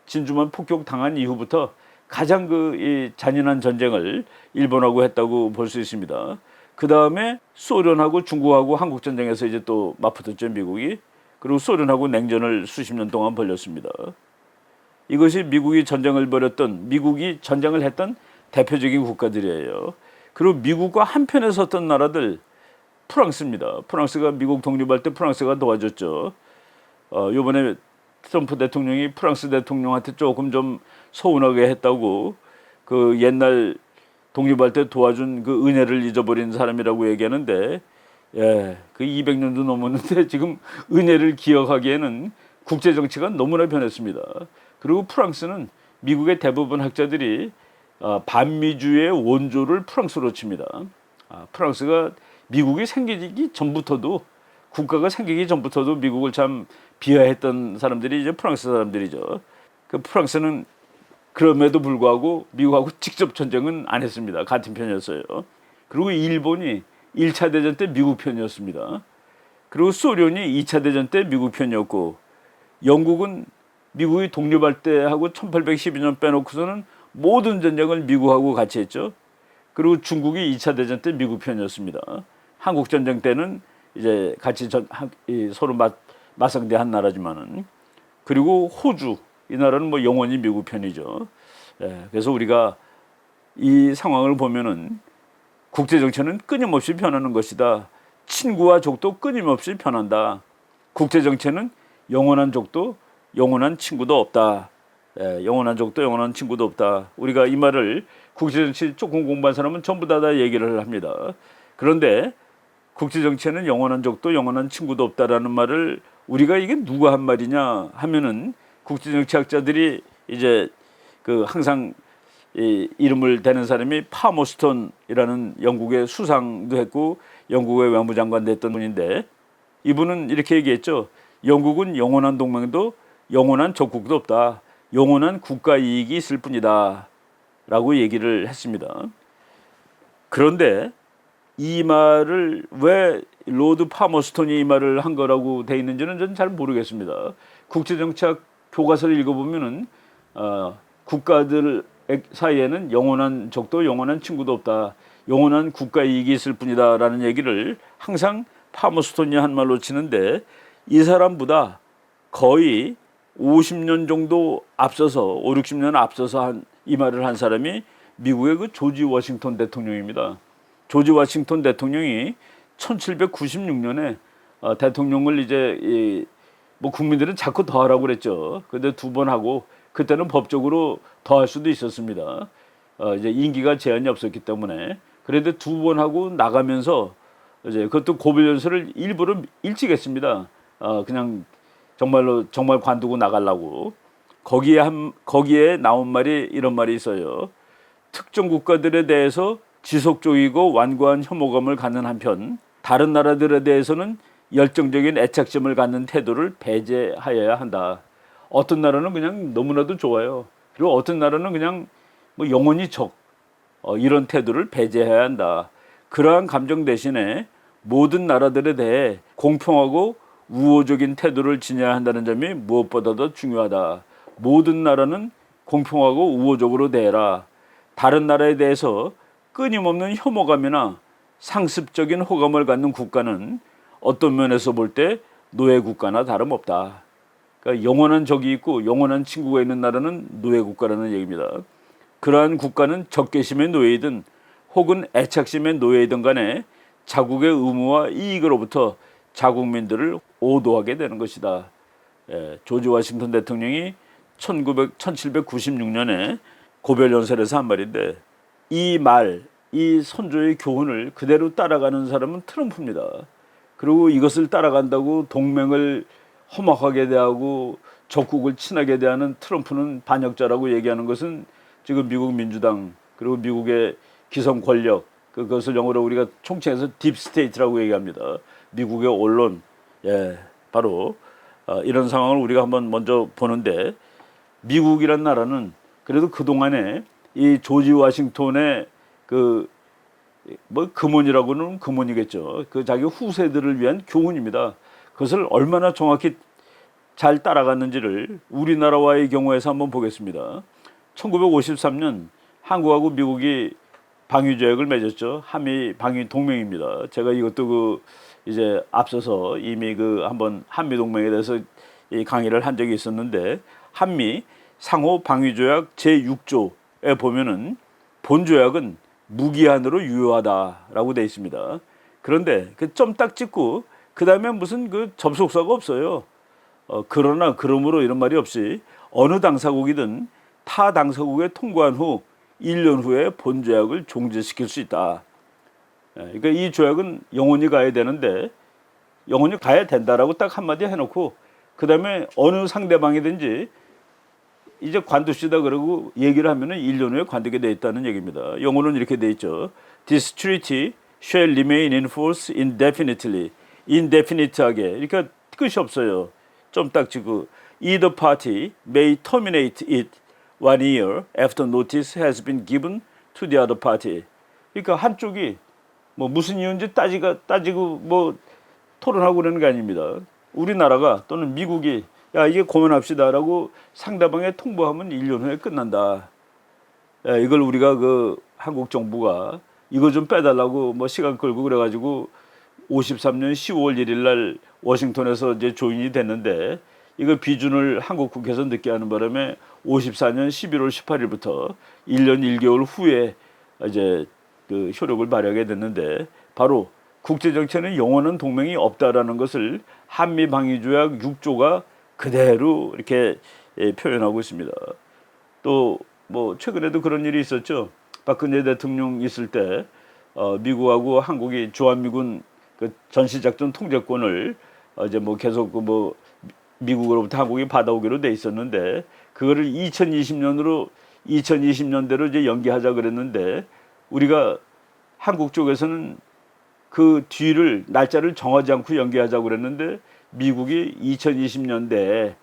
진주만 폭격 당한 이후부터 가장 이 잔인한 전쟁을 일본하고 했다고 볼 수 있습니다. 그 다음에 소련하고 중국하고 한국 전쟁에서 이제 또 맞붙었죠, 미국이. 그리고 소련하고 냉전을 수십 년 동안 벌였습니다. 이것이 미국이 전쟁을 했던 대표적인 국가들이에요. 그리고 미국과 한편에 섰던 나라들, 프랑스입니다. 프랑스가 미국 독립할 때 프랑스가 도와줬죠. 요번에 트럼프 대통령이 프랑스 대통령한테 조금 좀 서운하게 했다고, 그 옛날 독립할 때 도와준 그 은혜를 잊어버린 사람이라고 얘기하는데, 예, 그 200년도 넘었는데 지금 은혜를 기억하기에는 국제 정치가 너무나 변했습니다. 그리고 프랑스는 미국의 대부분 학자들이 반미주의 원조를 프랑스로 칩니다. 프랑스가 미국이 생기기 전부터도, 국가가 생기기 전부터도 미국을 참 비하했던 사람들이 이제 프랑스 사람들이죠. 그 프랑스는 그럼에도 불구하고 미국하고 직접 전쟁은 안 했습니다. 같은 편이었어요. 그리고 일본이 1차 대전 때 미국 편이었습니다. 그리고 소련이 2차 대전 때 미국 편이었고, 영국은 미국이 독립할 때 하고 1812년 빼놓고서는 모든 전쟁을 미국하고 같이 했죠. 그리고 중국이 2차 대전 때 미국 편이었습니다. 한국 전쟁 때는 이제 같이 서로 맞상대한 나라지만은. 그리고 호주, 이 나라는 뭐 영원히 미국 편이죠. 예, 그래서 우리가 이 상황을 보면은 국제 정치는 끊임없이 변하는 것이다. 친구와 적도 끊임없이 변한다. 국제 정치는 영원한 적도 영원한 친구도 없다. 예, 영원한 적도 영원한 친구도 없다. 우리가 이 말을 국제 정치 조금 공부한 사람은 전부 다 얘기를 합니다. 그런데 국제 정치에는 영원한 적도 영원한 친구도 없다라는 말을 우리가 이게 누가 한 말이냐 하면은, 국제 정치학자들이 이제 그 항상 이름을 대는 사람이 파머스턴이라는 영국의 수상도 했고 영국의 외무장관 됐던 분인데, 이분은 이렇게 얘기했죠. 영국은 영원한 동맹도 영원한 적국도 없다. 영원한 국가 이익이 있을 뿐이다. 라고 얘기를 했습니다. 그런데 이 말을 왜 로드 파머스턴이 이 말을 한 거라고 돼 있는지는 저는 잘 모르겠습니다. 국제정치학 교과서를 읽어보면은 국가들 사이에는 영원한 적도 영원한 친구도 없다. 영원한 국가 이익이 있을 뿐이다 라는 얘기를 항상 파머스톤이 한 말로 치는데, 이 사람보다 거의 50년 정도 앞서서 5, 60년 앞서서 이 말을 한 사람이 미국의 그 조지 워싱턴 대통령입니다. 조지 워싱턴 대통령이 1796년에 대통령을 이제 뭐 국민들은 자꾸 더 하라고 그랬죠. 근데 2번 하고 그때는 법적으로 더 할 수도 있었습니다. 이제 임기가 제한이 없었기 때문에. 그런데 2번 하고 나가면서 이제 그것도 고별 연설을 일부러 일찍 했습니다. 그냥 정말 관두고 나가려고. 거기에 나온 말이 이런 말이 있어요. 특정 국가들에 대해서 지속적이고 완고한 혐오감을 갖는 한편 다른 나라들에 대해서는 열정적인 애착심을 갖는 태도를 배제하여야 한다. 어떤 나라는 그냥 너무나도 좋아요. 그리고 어떤 나라는 그냥 뭐 영원히 적. 이런 태도를 배제해야 한다. 그러한 감정 대신에 모든 나라들에 대해 공평하고 우호적인 태도를 지녀야 한다는 점이 무엇보다도 중요하다. 모든 나라는 공평하고 우호적으로 대해라. 다른 나라에 대해서 끊임없는 혐오감이나 상습적인 호감을 갖는 국가는 어떤 면에서 볼 때 노예 국가나 다름없다. 그러니까 영원한 적이 있고 영원한 친구가 있는 나라는 노예 국가라는 얘기입니다. 그러한 국가는 적개심의 노예이든 혹은 애착심의 노예이든 간에 자국의 의무와 이익으로부터 자국민들을 오도하게 되는 것이다. 조지 워싱턴 대통령이 1796년에 고별연설에서 한 말인데 이 선조의 교훈을 그대로 따라가는 사람은 트럼프입니다. 그리고 이것을 따라간다고 동맹을 험악하게 대하고 적국을 친하게 대하는 트럼프는 반역자라고 얘기하는 것은 지금 미국 민주당 그리고 미국의 기성 권력 그것을 영어로 우리가 총칭해서 딥스테이트라고 얘기합니다. 미국의 언론 바로 이런 상황을 우리가 한번 먼저 보는데 미국이란 나라는 그래도 그동안에 이 조지 워싱턴의 금원이라고는 금원이겠죠. 그 자기 후세들을 위한 교훈입니다. 그것을 얼마나 정확히 잘 따라갔는지를 우리나라와의 경우에서 한번 보겠습니다. 1953년 한국하고 미국이 방위조약을 맺었죠. 한미 방위 동맹입니다. 제가 이것도 이제 앞서서 이미 한번 한미 동맹에 대해서 이 강의를 한 적이 있었는데 한미 상호 방위조약 제6조에 보면은 본조약은 무기한으로 유효하다라고 되어 있습니다. 그런데 그 점 딱 찍고 그 다음에 무슨 접속사가 없어요. 그러나 그러므로 이런 말이 없이 어느 당사국이든 타 당사국에 통과한 후 1년 후에 본조약을 종지시킬 수 있다. 그러니까 이 조약은 영원히 가야 되는데 영원히 가야 된다라고 딱 한마디 해놓고 그 다음에 어느 상대방이든지 이제 관둡시다 그러고 얘기를 하면은 1년 후에 관두게 돼 있다는 얘기입니다. 영어로는 이렇게 돼 있죠. This treaty shall remain in force indefinitely. indefinite하게. 그러니까 끝이 없어요. 좀 딱 지고 either party may terminate it 1 year after notice has been given to the other party. 그러니까 한쪽이 뭐 무슨 이유인지 따지고 뭐 토론하고 그러는 게 아닙니다. 우리나라가 또는 미국이 야 이게 고민합시다라고 상대방에 통보하면 1년 후에 끝난다. 이걸 우리가 한국 정부가 이거 좀 빼달라고 뭐 시간 끌고 그래가지고 53년 10월 1일 날 워싱턴에서 이제 조인이 됐는데 이거 비준을 한국 국회에서 늦게 하는 바람에 54년 11월 18일부터 1년 1개월 후에 이제 효력을 발휘하게 됐는데 바로 국제정치에는 영원한 동맹이 없다라는 것을 한미방위조약 6조가 그대로 이렇게 표현하고 있습니다. 또 뭐 최근에도 그런 일이 있었죠. 박근혜 대통령 있을 때 미국하고 한국이 주한미군 전시작전 통제권을 이제 뭐 계속 미국으로부터 한국이 받아오기로 돼 있었는데 그거를 2020년대로 이제 연기하자 그랬는데 우리가 한국 쪽에서는 그 뒤를 날짜를 정하지 않고 연기하자고 그랬는데 미국이 2020년대에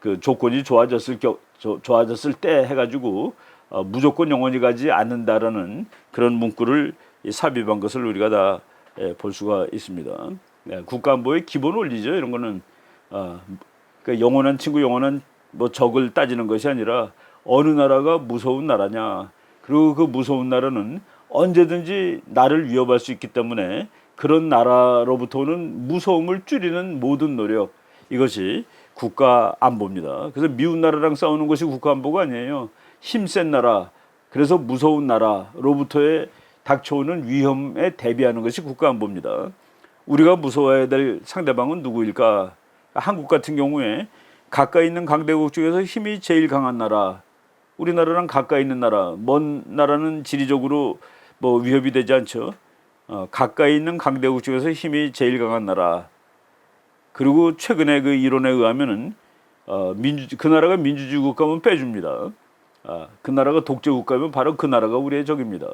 그 조건이 좋아졌을 때 해가지고 무조건 영원히 가지 않는다라는 그런 문구를 삽입한 것을 우리가 다 볼 수가 있습니다. 국가안보의 기본 원리죠. 이런 거는 그러니까 영원한 친구, 영원한 뭐 적을 따지는 것이 아니라 어느 나라가 무서운 나라냐. 그리고 그 무서운 나라는 언제든지 나를 위협할 수 있기 때문에 그런 나라로부터는 무서움을 줄이는 모든 노력 이것이 국가 안보입니다. 그래서 미운 나라랑 싸우는 것이 국가 안보가 아니에요. 힘센 나라, 그래서 무서운 나라로부터의 닥쳐오는 위험에 대비하는 것이 국가 안보입니다. 우리가 무서워해야 될 상대방은 누구일까? 한국 같은 경우에 가까이 있는 강대국 중에서 힘이 제일 강한 나라, 우리나라랑 가까이 있는 나라, 먼 나라는 지리적으로 뭐 위협이 되지 않죠. 가까이 있는 강대국 중에서 힘이 제일 강한 나라. 그리고 최근에 그 이론에 의하면은 그 나라가 민주주의 국가면 빼줍니다. 그 나라가 독재 국가면 바로 그 나라가 우리의 적입니다.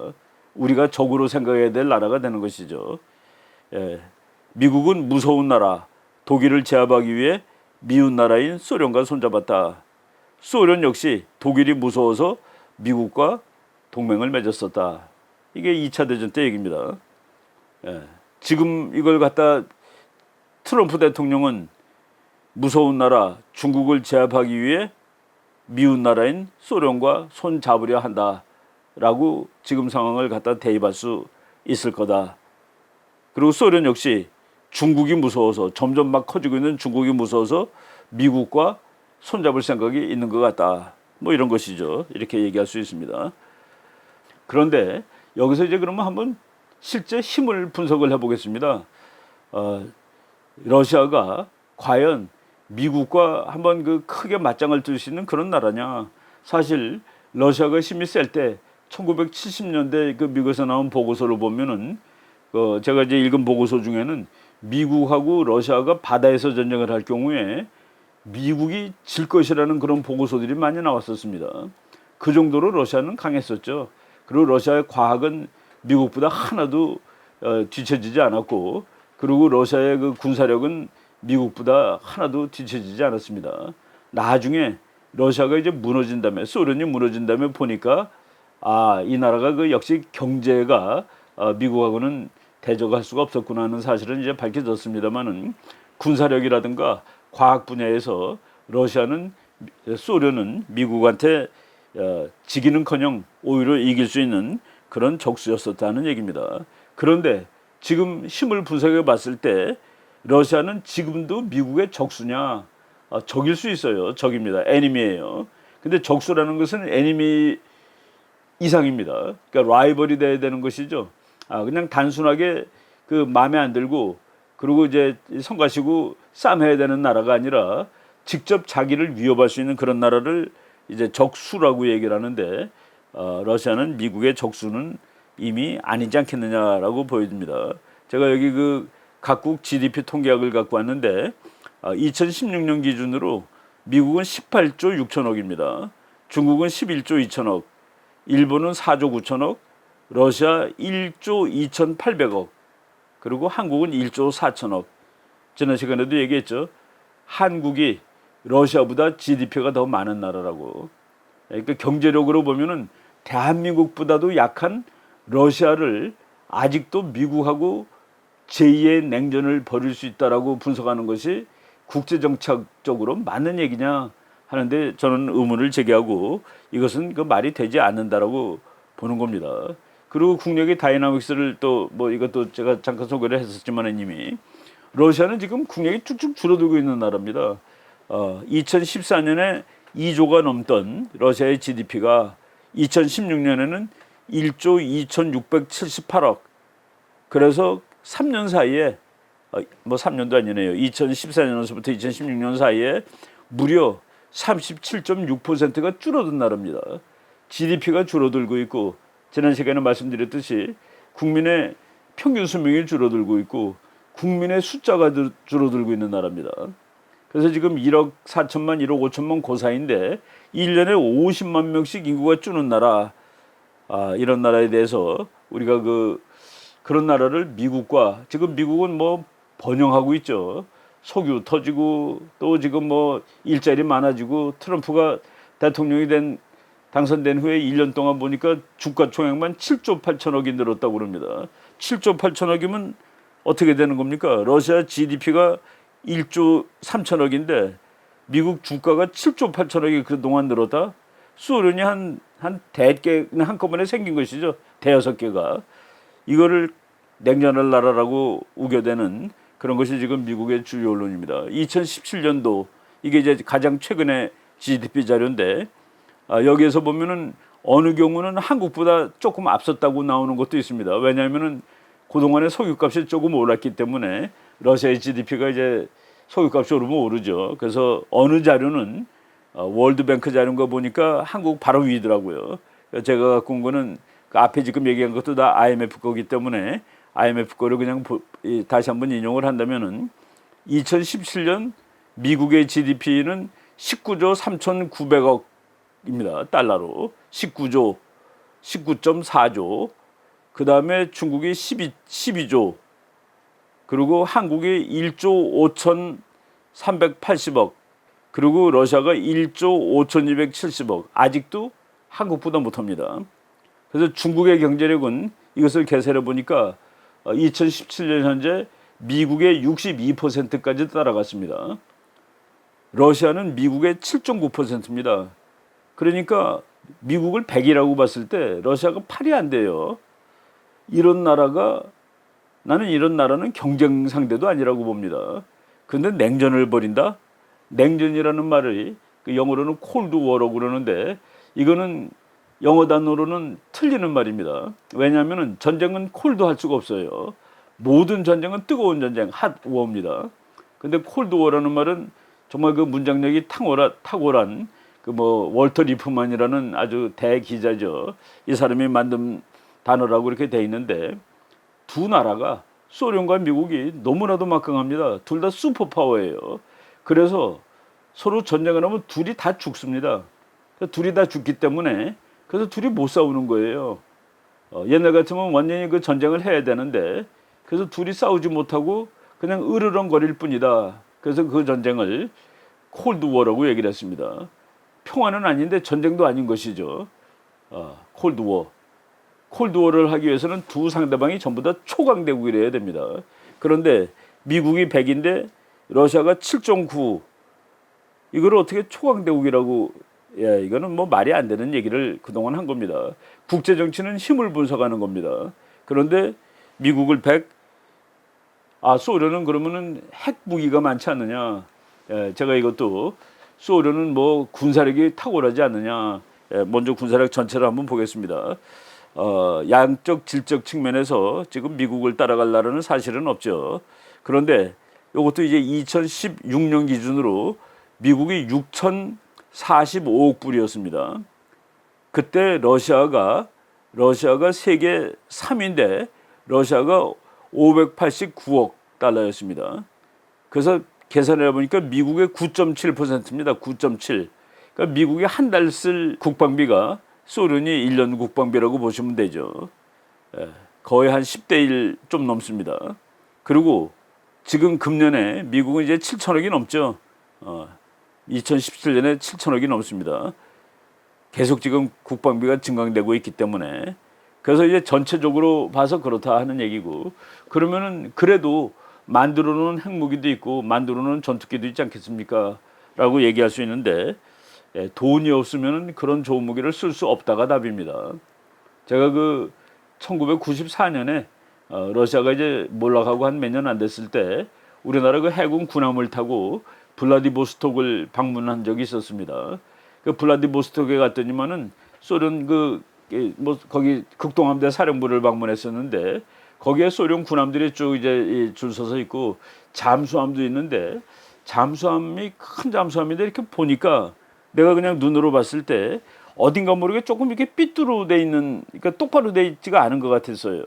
우리가 적으로 생각해야 될 나라가 되는 것이죠. 예. 미국은 무서운 나라, 독일을 제압하기 위해 미운 나라인 소련과 손잡았다. 소련 역시 독일이 무서워서 미국과 동맹을 맺었었다. 이게 2차 대전 때 얘기입니다. 예. 지금 이걸 갖다 트럼프 대통령은 무서운 나라 중국을 제압하기 위해 미운 나라인 소련과 손 잡으려 한다라고 지금 상황을 갖다 대입할 수 있을 거다. 그리고 소련 역시 중국이 무서워서 점점 막 커지고 있는 중국이 무서워서 미국과 손잡을 생각이 있는 것 같다. 뭐 이런 것이죠. 이렇게 얘기할 수 있습니다. 그런데 여기서 이제 그러면 한번 실제 힘을 분석을 해보겠습니다. 러시아가 과연 미국과 한번 그 크게 맞짱을 뜰 수 있는 그런 나라냐? 사실 러시아가 힘이 셀 때 1970년대 그 미국에서 나온 보고서를 보면은 제가 이제 읽은 보고서 중에는 미국하고 러시아가 바다에서 전쟁을 할 경우에 미국이 질 것이라는 그런 보고서들이 많이 나왔었습니다. 그 정도로 러시아는 강했었죠. 그리고 러시아의 과학은 미국보다 하나도 뒤처지지 않았고, 그리고 러시아의 그 군사력은 미국보다 하나도 뒤처지지 않았습니다. 나중에 러시아가 이제 무너진 다음에, 소련이 무너진 다음에 보니까 이 나라가 그 역시 경제가 미국하고는 대적할 수가 없었구나 하는 사실은 이제 밝혀졌습니다만은, 군사력이라든가 과학 분야에서 소련은 미국한테 지기는커녕 오히려 이길 수 있는 그런 적수였었다는 얘기입니다. 그런데 지금 힘을 분석해 봤을 때 러시아는 지금도 미국의 적수냐? 적일 수 있어요. 적입니다. 에니미예요. 근데 적수라는 것은 에니미 이상입니다. 그러니까 라이벌이 돼야 되는 것이죠. 그냥 단순하게 그 마음에 안 들고 그리고 이제 성가시고 싸매야 되는 나라가 아니라 직접 자기를 위협할 수 있는 그런 나라를 이제 적수라고 얘기를 하는데, 러시아는 미국의 적수는 이미 아니지 않겠느냐라고 보여집니다. 제가 여기 그 각국 GDP 통계학을 갖고 왔는데 2016년 기준으로 미국은 18조 6천억입니다. 중국은 11조 2천억, 일본은 4조 9천억, 러시아 1조 2,800억, 그리고 한국은 1조 4천억. 지난 시간에도 얘기했죠. 한국이 러시아보다 GDP가 더 많은 나라라고. 그러니까 경제력으로 보면은 대한민국보다도 약한 러시아를 아직도 미국하고 제2의 냉전을 벌일 수 있다라고 분석하는 것이 국제정책적으로 맞는 얘기냐 하는데, 저는 의문을 제기하고 이것은 그 말이 되지 않는다라고 보는 겁니다. 그리고 국력의 다이나믹스를 또 뭐 이것도 제가 잠깐 소개를 했었지만 이미 러시아는 지금 국력이 쭉쭉 줄어들고 있는 나라입니다. 2014년에 2조가 넘던 러시아의 GDP가 2016년에는 1조 2,678억. 그래서 3년 사이에, 뭐 3년도 아니네요. 2014년에서부터 2016년 사이에 무려 37.6%가 줄어든 나라입니다. GDP가 줄어들고 있고, 지난 시간에 말씀드렸듯이 국민의 평균 수명이 줄어들고 있고 국민의 숫자가 줄어들고 있는 나라입니다. 그래서 지금 1억 4천만, 1억 5천만 그 사이인데 1년에 50만 명씩 인구가 주는 나라, 이런 나라에 대해서 우리가 그런 나라를 미국과, 지금 미국은 뭐 번영하고 있죠. 석유 터지고 또 지금 뭐 일자리 많아지고, 트럼프가 대통령이 당선된 후에 1년 동안 보니까 주가 총액만 7조 8천억이 늘었다고 그럽니다. 7조 8천억이면 어떻게 되는 겁니까? 러시아 GDP가 1조 3천억인데 미국 주가가 7조 8천억이 그동안 늘었다? 소련이 한 대개 한꺼번에 생긴 것이죠. 대여섯 개가. 이거를 냉전할 나라라고 우겨대는 그런 것이 지금 미국의 주요 언론입니다. 2017년도 이게 이제 가장 최근의 GDP 자료인데 여기에서 보면은 어느 경우는 한국보다 조금 앞섰다고 나오는 것도 있습니다. 왜냐하면은 그동안에 석유값이 조금 올랐기 때문에 러시아의 GDP가 이제 석유값이 오르면 오르죠. 그래서 어느 자료는 월드뱅크 자료인 거 보니까 한국 바로 위더라고요. 제가 갖고 온 거는 그 앞에 지금 얘기한 것도 다 IMF 거기 때문에 IMF 거를 그냥 다시 한번 인용을 한다면은 2017년 미국의 GDP는 19조 3,900억입니다. 달러로 19.4조. 그 다음에 중국이 12조. 그리고 한국이 1조 5,380억. 그리고 러시아가 1조 5,270억. 아직도 한국보다 못합니다. 그래서 중국의 경제력은 이것을 계산해 보니까 2017년 현재 미국의 62%까지 따라갔습니다. 러시아는 미국의 7.9%입니다. 그러니까 미국을 100이라고 봤을 때 러시아가 8이 안 돼요. 나는 이런 나라는 경쟁 상대도 아니라고 봅니다. 그런데 냉전을 벌인다? 냉전이라는 말이 영어로는 콜드 워라고 그러는데 이거는 영어 단어로는 틀리는 말입니다. 왜냐하면 전쟁은 콜드 할 수가 없어요. 모든 전쟁은 뜨거운 전쟁, 핫 워입니다. 근데 콜드 워라는 말은 정말 그 문장력이 탁월한 그 월터 리프만이라는 아주 대기자죠. 이 사람이 만든 단어라고 이렇게 돼 있는데 두 나라가 소련과 미국이 너무나도 막강합니다. 둘 다 슈퍼파워예요. 그래서 서로 전쟁을 하면 둘이 다 죽습니다. 둘이 다 죽기 때문에 그래서 둘이 못 싸우는 거예요. 옛날 같으면 완전히 그 전쟁을 해야 되는데 그래서 둘이 싸우지 못하고 그냥 으르렁거릴 뿐이다. 그래서 그 전쟁을 콜드워라고 얘기를 했습니다. 평화는 아닌데 전쟁도 아닌 것이죠. 콜드워. 콜드워를 하기 위해서는 두 상대방이 전부 다 초강대국이래야 됩니다. 그런데 미국이 100인데 러시아가 7.9. 이걸 어떻게 초강대국이라고 이거는 말이 안 되는 얘기를 그동안 한 겁니다. 국제 정치는 힘을 분석하는 겁니다. 그런데 미국을 100, 소련은 그러면은 핵 무기가 많지 않느냐? 제가 이것도 소련은 군사력이 탁월하지 않느냐? 먼저 군사력 전체를 한번 보겠습니다. 양적 질적 측면에서 지금 미국을 따라갈 나라는 사실은 없죠. 그런데 이것도 이제 2016년 기준으로 미국이 6,045억 불이었습니다. 그때 러시아가 세계 3위인데 러시아가 589억 달러였습니다. 그래서 계산해 보니까 미국의 9.7%입니다. 9.7. 그러니까 미국이 한 달 쓸 국방비가 소련이 1년 국방비라고 보시면 되죠. 거의 한 10대 1 좀 넘습니다. 그리고 지금 금년에 미국은 이제 7천억이 넘죠. 2017년에 7천억이 넘습니다. 계속 지금 국방비가 증강되고 있기 때문에 그래서 이제 전체적으로 봐서 그렇다 하는 얘기고 그러면은 그래도 만들어 놓은 핵무기도 있고 만들어 놓은 전투기도 있지 않겠습니까? 라고 얘기할 수 있는데 돈이 없으면 그런 좋은 무기를 쓸 수 없다가 답입니다. 제가 1994년에 러시아가 이제 몰락하고 한 몇 년 안 됐을 때 우리나라 해군 군함을 타고 블라디보스톡을 방문한 적이 있었습니다. 그 블라디보스톡에 갔더니만은 소련 거기 극동함대 사령부를 방문했었는데 거기에 소련 군함들이 쭉 이제 줄 서서 있고 잠수함도 있는데 잠수함이 큰 잠수함인데 이렇게 보니까 내가 그냥 눈으로 봤을 때 어딘가 모르게 조금 이렇게 삐뚤어 돼 있는, 그러니까 똑바로 돼 있지가 않은 것 같았어요.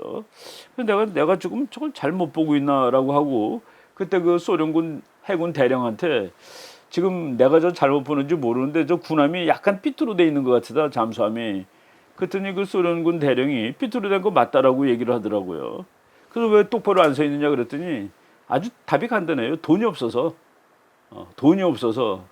그래서 내가 조금 저걸 잘못 보고 있나라고 하고 그때 그 소련군 해군 대령한테 지금 내가 저 잘못 보는지 모르는데 저 군함이 약간 삐뚤어 돼 있는 것 같다 잠수함이. 그랬더니 그 소련군 대령이 삐뚤어 된 거 맞다라고 얘기를 하더라고요. 그래서 왜 똑바로 안 서 있느냐 그랬더니 아주 답이 간단해요. 돈이 없어서. 돈이 없어서.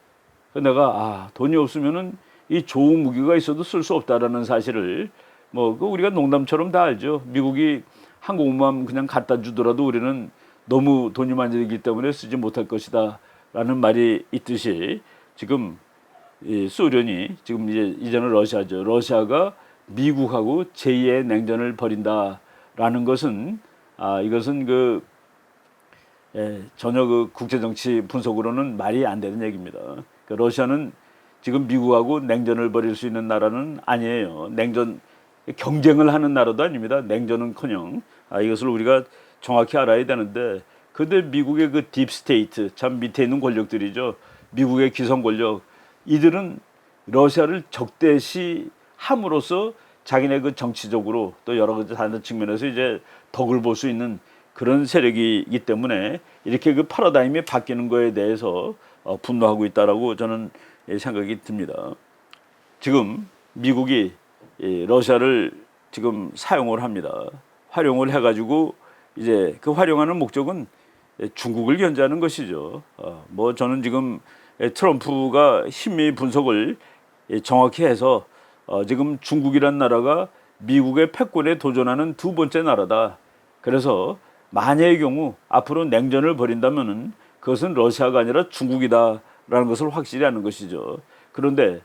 내가 돈이 없으면은 이 좋은 무기가 있어도 쓸 수 없다라는 사실을 우리가 농담처럼 다 알죠. 미국이 항공모함 그냥 갖다 주더라도 우리는 너무 돈이 많이 들기 때문에 쓰지 못할 것이다라는 말이 있듯이 지금 이 소련이 지금 이제는 러시아죠. 러시아가 미국하고 제2의 냉전을 벌인다라는 것은 이것은 전혀 그 국제정치 분석으로는 말이 안 되는 얘기입니다. 그 러시아는 지금 미국하고 냉전을 벌일 수 있는 나라는 아니에요. 냉전 경쟁을 하는 나라도 아닙니다. 냉전은커녕 이것을 우리가 정확히 알아야 되는데, 근데 미국의 그 딥스테이트, 참 밑에 있는 권력들이죠. 미국의 기성 권력, 이들은 러시아를 적대시 함으로써 자기네 그 정치적으로 또 여러 가지 다른 측면에서 이제 덕을 볼 수 있는 그런 세력이기 때문에 이렇게 그 패러다임이 바뀌는 거에 대해서 분노하고 있다라고 저는 생각이 듭니다. 지금 미국이 러시아를 지금 사용을 합니다. 활용을 해가지고 이제 그 활용하는 목적은 중국을 견제하는 것이죠. 뭐 저는 지금 트럼프가 심리 분석을 정확히 해서 지금 중국이란 나라가 미국의 패권에 도전하는 두 번째 나라다. 그래서 만약의 경우 앞으로 냉전을 벌인다면은 그것은 러시아가 아니라 중국이다라는 것을 확실히 하는 것이죠. 그런데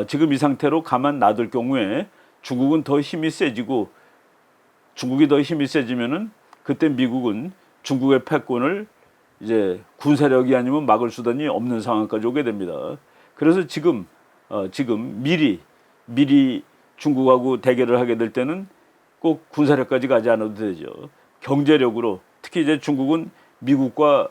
지금 이 상태로 가만 놔둘 경우에 중국은 더 힘이 세지고, 중국이 더 힘이 세지면은 그때 미국은 중국의 패권을 이제 군사력이 아니면 막을 수단이 없는 상황까지 오게 됩니다. 그래서 지금 미리 중국하고 대결을 하게 될 때는 꼭 군사력까지 가지 않아도 되죠. 경제력으로, 특히 이제 중국은 미국과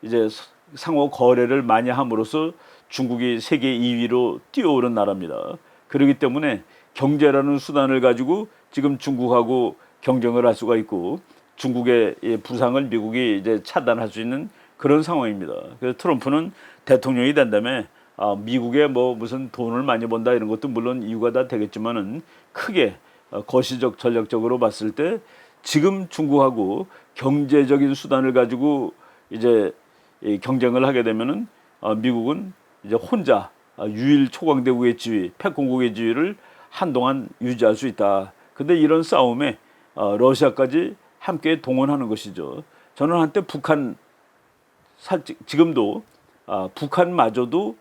이제 상호 거래를 많이 함으로써 중국이 세계 2위로 뛰어오른 나라입니다. 그렇기 때문에 경제라는 수단을 가지고 지금 중국하고 경쟁을 할 수가 있고, 중국의 부상을 미국이 이제 차단할 수 있는 그런 상황입니다. 그래서 트럼프는 대통령이 된다음에 미국에 뭐 무슨 돈을 많이 번다 이런 것도 물론 이유가 다 되겠지만은, 크게 거시적 전략적으로 봤을 때 지금 중국하고 경제적인 수단을 가지고 이제 경쟁을 하게 되면은 미국은 이제 혼자 유일 초강대국의 지위, 패권국의 지위를 한동안 유지할 수 있다. 근데 이런 싸움에 러시아까지 함께 동원하는 것이죠. 저는 한때 지금도 북한마저도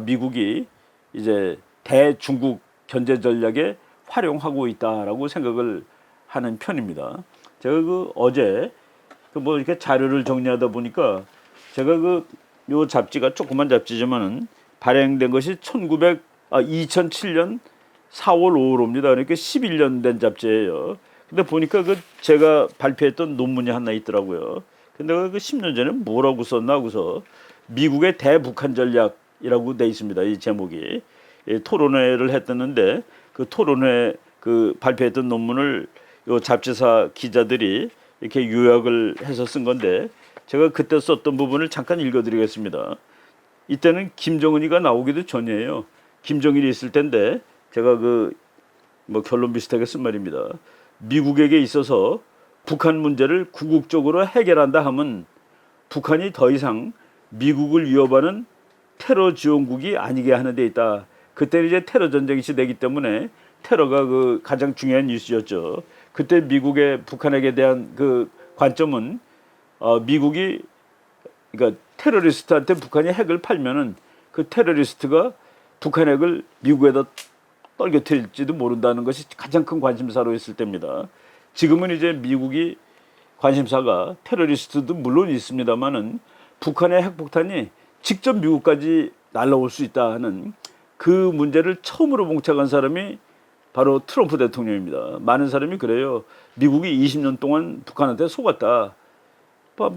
미국이 이제 대중국 견제 전략에 활용하고 있다라고 생각을 하는 편입니다. 제가 어제 뭐 이렇게 자료를 정리하다 보니까 제가 요 잡지가 조그만 잡지지만은 발행된 것이 2007년 4월 5일입니다. 그러니까 11년 된 잡지예요. 근데 보니까 제가 발표했던 논문이 하나 있더라고요. 근데 10년 전에 뭐라고 썼나 하고서 미국의 대북한 전략이라고 돼 있습니다. 이 제목이. 토론회를 했었는데 그 토론회 발표했던 논문을 요 잡지사 기자들이 이렇게 요약을 해서 쓴 건데, 제가 그때 썼던 부분을 잠깐 읽어드리겠습니다. 이때는 김정은이가 나오기도 전이에요. 김정일이 있을 텐데 제가 뭐 결론 비슷하게 쓴 말입니다. 미국에게 있어서 북한 문제를 궁극적으로 해결한다 하면 북한이 더 이상 미국을 위협하는 테러 지원국이 아니게 하는 데 있다. 그때 이제 테러 전쟁 시대이기 때문에 테러가 가장 중요한 이슈였죠. 그때 미국의 북한에게 대한 관점은 미국이, 그러니까 테러리스트한테 북한이 핵을 팔면은 그 테러리스트가 북한 핵을 미국에다 떨겨뜨릴지도 모른다는 것이 가장 큰 관심사로 있을 때입니다. 지금은 이제 미국이 관심사가 테러리스트도 물론 있습니다만은 북한의 핵폭탄이 직접 미국까지 날아올 수 있다는 그 문제를 처음으로 봉착한 사람이 바로 트럼프 대통령입니다. 많은 사람이 그래요. 미국이 20년 동안 북한한테 속았다.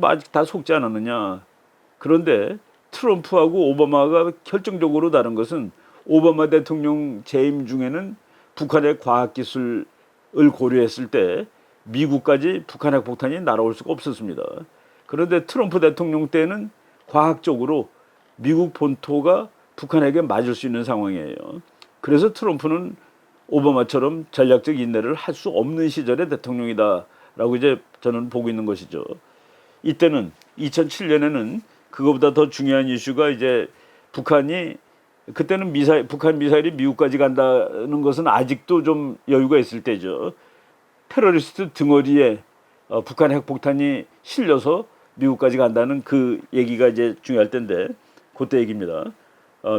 아직 다 속지 않았느냐. 그런데 트럼프하고 오바마가 결정적으로 다른 것은, 오바마 대통령 재임 중에는 북한의 과학기술을 고려했을 때 미국까지 북한 핵폭탄이 날아올 수가 없었습니다. 그런데 트럼프 대통령 때는 과학적으로 미국 본토가 북한에게 맞을 수 있는 상황이에요. 그래서 트럼프는 오바마처럼 전략적 인내를 할 수 없는 시절의 대통령이다라고 이제 저는 보고 있는 것이죠. 이때는 2007년에는 그거보다 더 중요한 이슈가 이제 그때는 북한 미사일이 미국까지 간다는 것은 아직도 좀 여유가 있을 때죠. 테러리스트 등어리에 북한 핵폭탄이 실려서 미국까지 간다는 그 얘기가 이제 중요할 텐데, 그때 얘기입니다.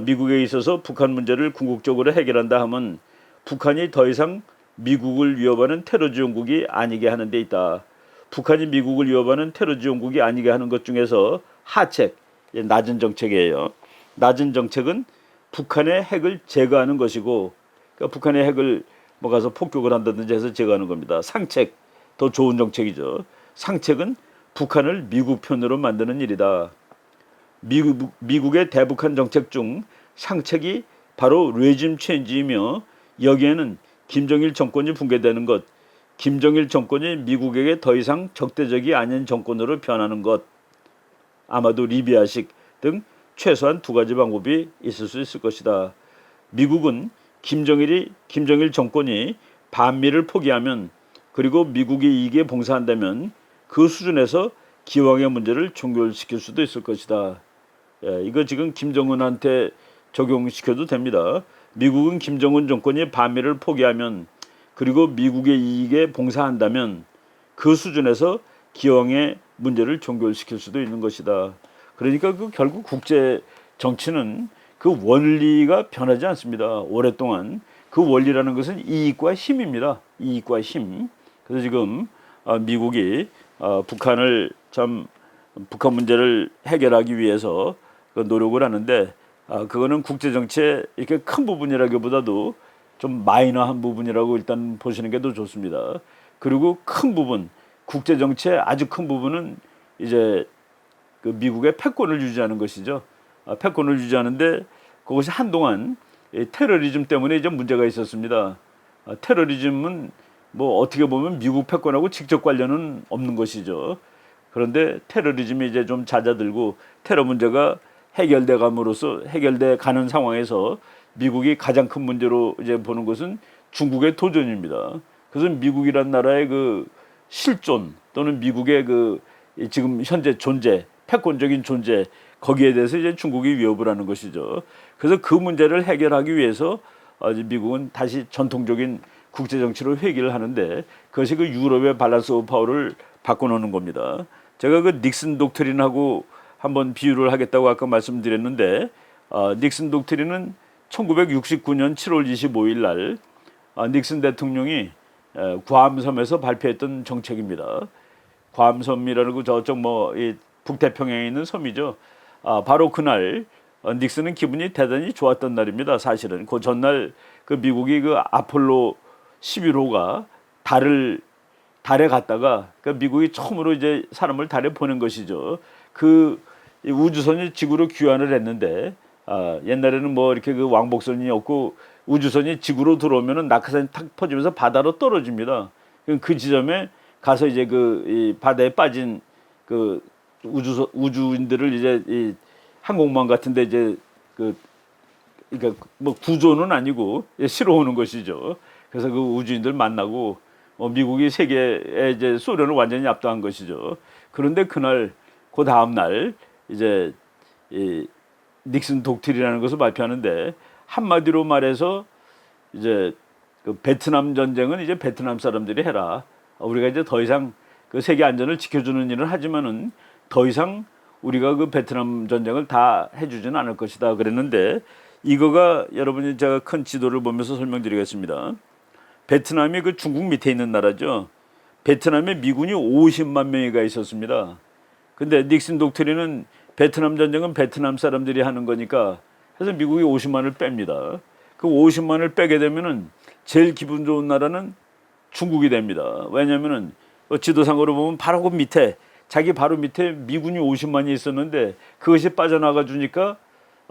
미국에 있어서 북한 문제를 궁극적으로 해결한다 하면 북한이 더 이상 미국을 위협하는 테러 지원국이 아니게 하는 데 있다. 북한이 미국을 위협하는 테러 지원국이 아니게 하는 것 중에서 하책, 낮은 정책이에요. 낮은 정책은 북한의 핵을 제거하는 것이고, 그러니까 북한의 핵을 뭐 가서 폭격을 한다든지 해서 제거하는 겁니다. 상책, 더 좋은 정책이죠. 상책은 북한을 미국 편으로 만드는 일이다. 미국의 대북한 정책 중 상책이 바로 레짐 체인지이며, 여기에는 김정일 정권이 붕괴되는 것, 김정일 정권이 미국에게 더 이상 적대적이 아닌 정권으로 변하는 것, 아마도 리비아식 등 최소한 두 가지 방법이 있을 수 있을 것이다. 미국은 김정일 정권이 반미를 포기하면, 그리고 미국의 이익에 봉사한다면 그 수준에서 기왕의 문제를 종결시킬 수도 있을 것이다. 이거 지금 김정은한테 적용시켜도 됩니다. 미국은 김정은 정권이 반미를 포기하면, 그리고 미국의 이익에 봉사한다면 그 수준에서 기왕의 문제를 종결시킬 수도 있는 것이다. 그러니까 결국 국제 정치는 그 원리가 변하지 않습니다. 오랫동안 그 원리라는 것은 이익과 힘입니다. 이익과 힘. 그래서 지금 미국이 북한 문제를 해결하기 위해서 노력을 하는데, 그거는 국제 정치의 이렇게 큰 부분이라기보다도 좀 마이너한 부분이라고 일단 보시는 게 더 좋습니다. 그리고 큰 부분, 국제 정치의 아주 큰 부분은 이제 그 미국의 패권을 유지하는 것이죠. 패권을 유지하는데 그것이 한동안 테러리즘 때문에 이제 문제가 있었습니다. 테러리즘은 뭐 어떻게 보면 미국 패권하고 직접 관련은 없는 것이죠. 그런데 테러리즘이 이제 좀 잦아들고 테러 문제가 해결돼 가는 상황에서 미국이 가장 큰 문제로 이제 보는 것은 중국의 도전입니다. 그래서 미국이란 나라의 그 실존 또는 미국의 그 지금 현재 존재, 패권적인 존재, 거기에 대해서 이제 중국이 위협을 하는 것이죠. 그래서 그 문제를 해결하기 위해서 미국은 다시 전통적인 국제 정치로 회귀를 하는데, 그것이 그 유럽의 밸런스 오브 파워를 바꿔놓는 겁니다. 제가 그 닉슨 독트린하고 한번 비유를 하겠다고 아까 말씀드렸는데, 닉슨 독트린은 1969년 7월 25일 날 닉슨 대통령이 괌섬에서 발표했던 정책입니다. 괌섬이라는 거 저쪽 이 북태평양에 있는 섬이죠. 바로 그날 닉슨은 기분이 대단히 좋았던 날입니다. 사실은 그 전날 그 미국이 그 아폴로 11호가 달에 갔다가 그 미국이 처음으로 이제 사람을 달에 보낸 것이죠. 그 우주선이 지구로 귀환을 했는데, 옛날에는 뭐 이렇게 그 왕복선이 없고 우주선이 지구로 들어오면은 낙하산이 탁 퍼지면서 바다로 떨어집니다. 그 지점에 가서 이제 이 바다에 빠진 그 우주인들을 이제 이 항공모함 같은데 이제 그러니까 뭐 구조는 아니고 실어오는 것이죠. 그래서 그 우주인들 만나고 미국이 세계에 이제 소련을 완전히 압도한 것이죠. 그런데 그날 그 다음 날 이제 이 닉슨 독트린이라는 것을 발표하는데, 한마디로 말해서 이제 그 베트남 전쟁은 이제 베트남 사람들이 해라. 우리가 이제 더 이상 그 세계 안전을 지켜주는 일을 하지만은 더 이상 우리가 그 베트남 전쟁을 다 해주지는 않을 것이다 그랬는데, 이거가 여러분이 제가 큰 지도를 보면서 설명드리겠습니다. 베트남이 그 중국 밑에 있는 나라죠. 베트남에 미군이 50만 명이 가 있었습니다. 근데 닉슨 독트린은 베트남 전쟁은 베트남 사람들이 하는 거니까 해서 미국이 50만을 뺍니다. 그 50만을 빼게 되면은 제일 기분 좋은 나라는 중국이 됩니다. 왜냐면은 지도상으로 보면 바로 그 밑에, 자기 바로 밑에 미군이 50만이 있었는데 그것이 빠져나가 주니까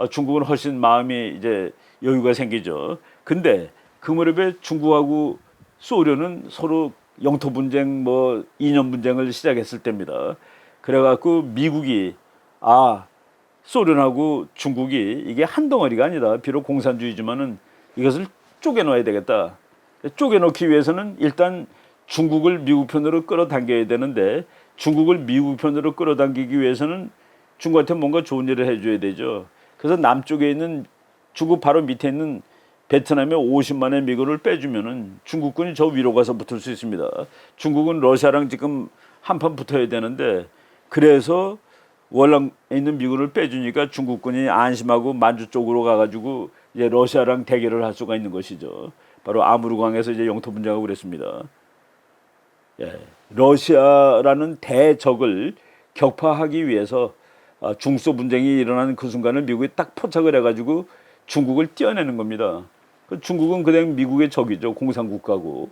중국은 훨씬 마음이 이제 여유가 생기죠. 근데 그 무렵에 중국하고 소련은 서로 영토 분쟁, 뭐 이념 분쟁을 시작했을 때입니다. 그래갖고 미국이 소련하고 중국이 이게 한 덩어리가 아니다. 비록 공산주의지만은 이것을 쪼개놓아야 되겠다. 쪼개놓기 위해서는 일단 중국을 미국 편으로 끌어당겨야 되는데, 중국을 미국 편으로 끌어당기기 위해서는 중국한테 뭔가 좋은 일을 해줘야 되죠. 그래서 남쪽에 있는 중국 바로 밑에 있는 베트남에 50만의 미군을 빼주면은 중국군이 저 위로 가서 붙을 수 있습니다. 중국은 러시아랑 지금 한판 붙어야 되는데, 그래서 월남에 있는 미군을 빼주니까 중국군이 안심하고 만주 쪽으로 가가지고 이제 러시아랑 대결을 할 수가 있는 것이죠. 바로 아무르강에서 이제 영토 분쟁하고 그랬습니다. 예, 러시아라는 대적을 격파하기 위해서 중소 분쟁이 일어나는 그 순간을 미국이 딱 포착을 해가지고 중국을 떼어내는 겁니다. 중국은 그냥 미국의 적이죠. 공산국가고.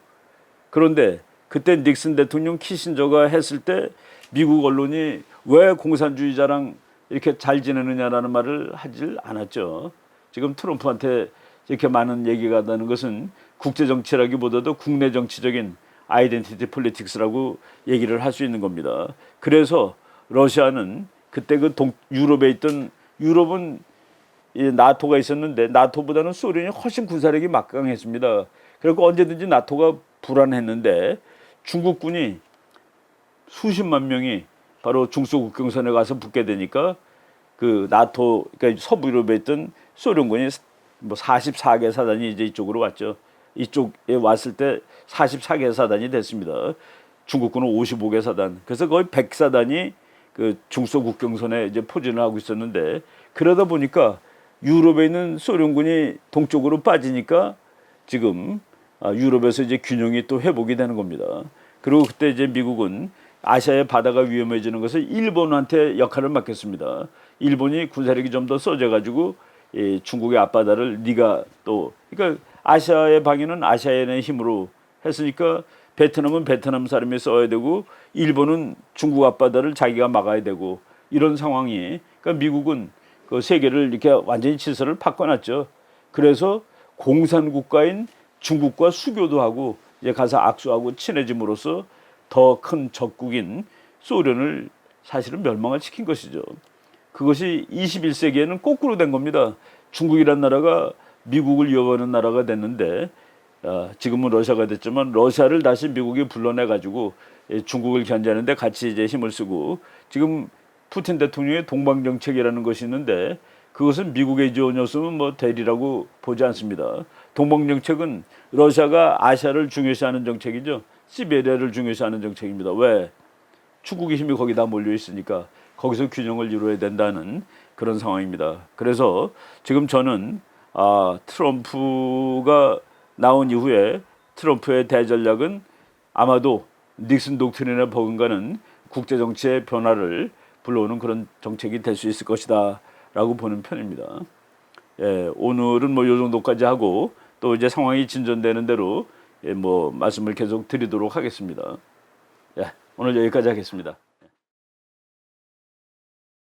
그런데 그때 닉슨 대통령 키신저가 했을 때 미국 언론이 왜 공산주의자랑 이렇게 잘 지내느냐라는 말을 하질 않았죠. 지금 트럼프한테 이렇게 많은 얘기가 나는 것은 국제 정치라기보다도 국내 정치적인 아이덴티티 폴리틱스라고 얘기를 할 수 있는 겁니다. 그래서 러시아는 그때 유럽에 있던 유럽은 나토가 있었는데 나토보다는 소련이 훨씬 군사력이 막강했습니다. 그리고 언제든지 나토가 불안했는데 중국군이 수십만 명이 바로 중소국경선에 가서 붙게 되니까 그 나토 그러니까 서부 유럽에 있던 소련군이 뭐 44개 사단이 이제 이쪽으로 왔죠. 이쪽에 왔을 때 44개 사단이 됐습니다. 중국군은 55개 사단. 그래서 거의 100사단이 그 중소국경선에 이제 포진을 하고 있었는데 그러다 보니까 유럽에 있는 소련군이 동쪽으로 빠지니까 지금 유럽에서 이제 균형이 또 회복이 되는 겁니다. 그리고 그때 이제 미국은 아시아의 바다가 위험해지는 것을 일본한테 역할을 맡겼습니다. 일본이 군사력이 좀 더 써져가지고 중국의 앞바다를 네가 또 그러니까 아시아의 방위는 아시아인의 힘으로 했으니까 베트남은 베트남 사람이 써야 되고 일본은 중국 앞바다를 자기가 막아야 되고 이런 상황이 그러니까 미국은 그 세계를 이렇게 완전히 질서를 바꿔놨죠. 그래서 공산국가인 중국과 수교도 하고 이제 가서 악수하고 친해짐으로써 더 큰 적국인 소련을 사실은 멸망을 시킨 것이죠. 그것이 21세기에는 거꾸로 된 겁니다. 중국이란 나라가 미국을 이어가는 나라가 됐는데 지금은 러시아가 됐지만 러시아를 다시 미국이 불러내 가지고 중국을 견제하는데 같이 이제 힘을 쓰고 지금 푸틴 대통령의 동방 정책이라는 것이 있는데 그것은 미국의 지원이었으면 뭐 대리라고 보지 않습니다. 동방 정책은 러시아가 아시아를 중요시하는 정책이죠. 시베리아를 중요시하는 정책입니다. 왜? 중국의 힘이 거기다 몰려 있으니까 거기서 균형을 이루어야 된다는 그런 상황입니다. 그래서 지금 저는 트럼프가 나온 이후에 트럼프의 대전략은 아마도 닉슨 독트린에 버금가는 국제 정치의 변화를 불러오는 그런 정책이 될 수 있을 것이다 라고 보는 편입니다. 예, 오늘은 뭐 요 정도까지 하고 또 이제 상황이 진전되는 대로 뭐 말씀을 계속 드리도록 하겠습니다. 예, 오늘 여기까지 하겠습니다.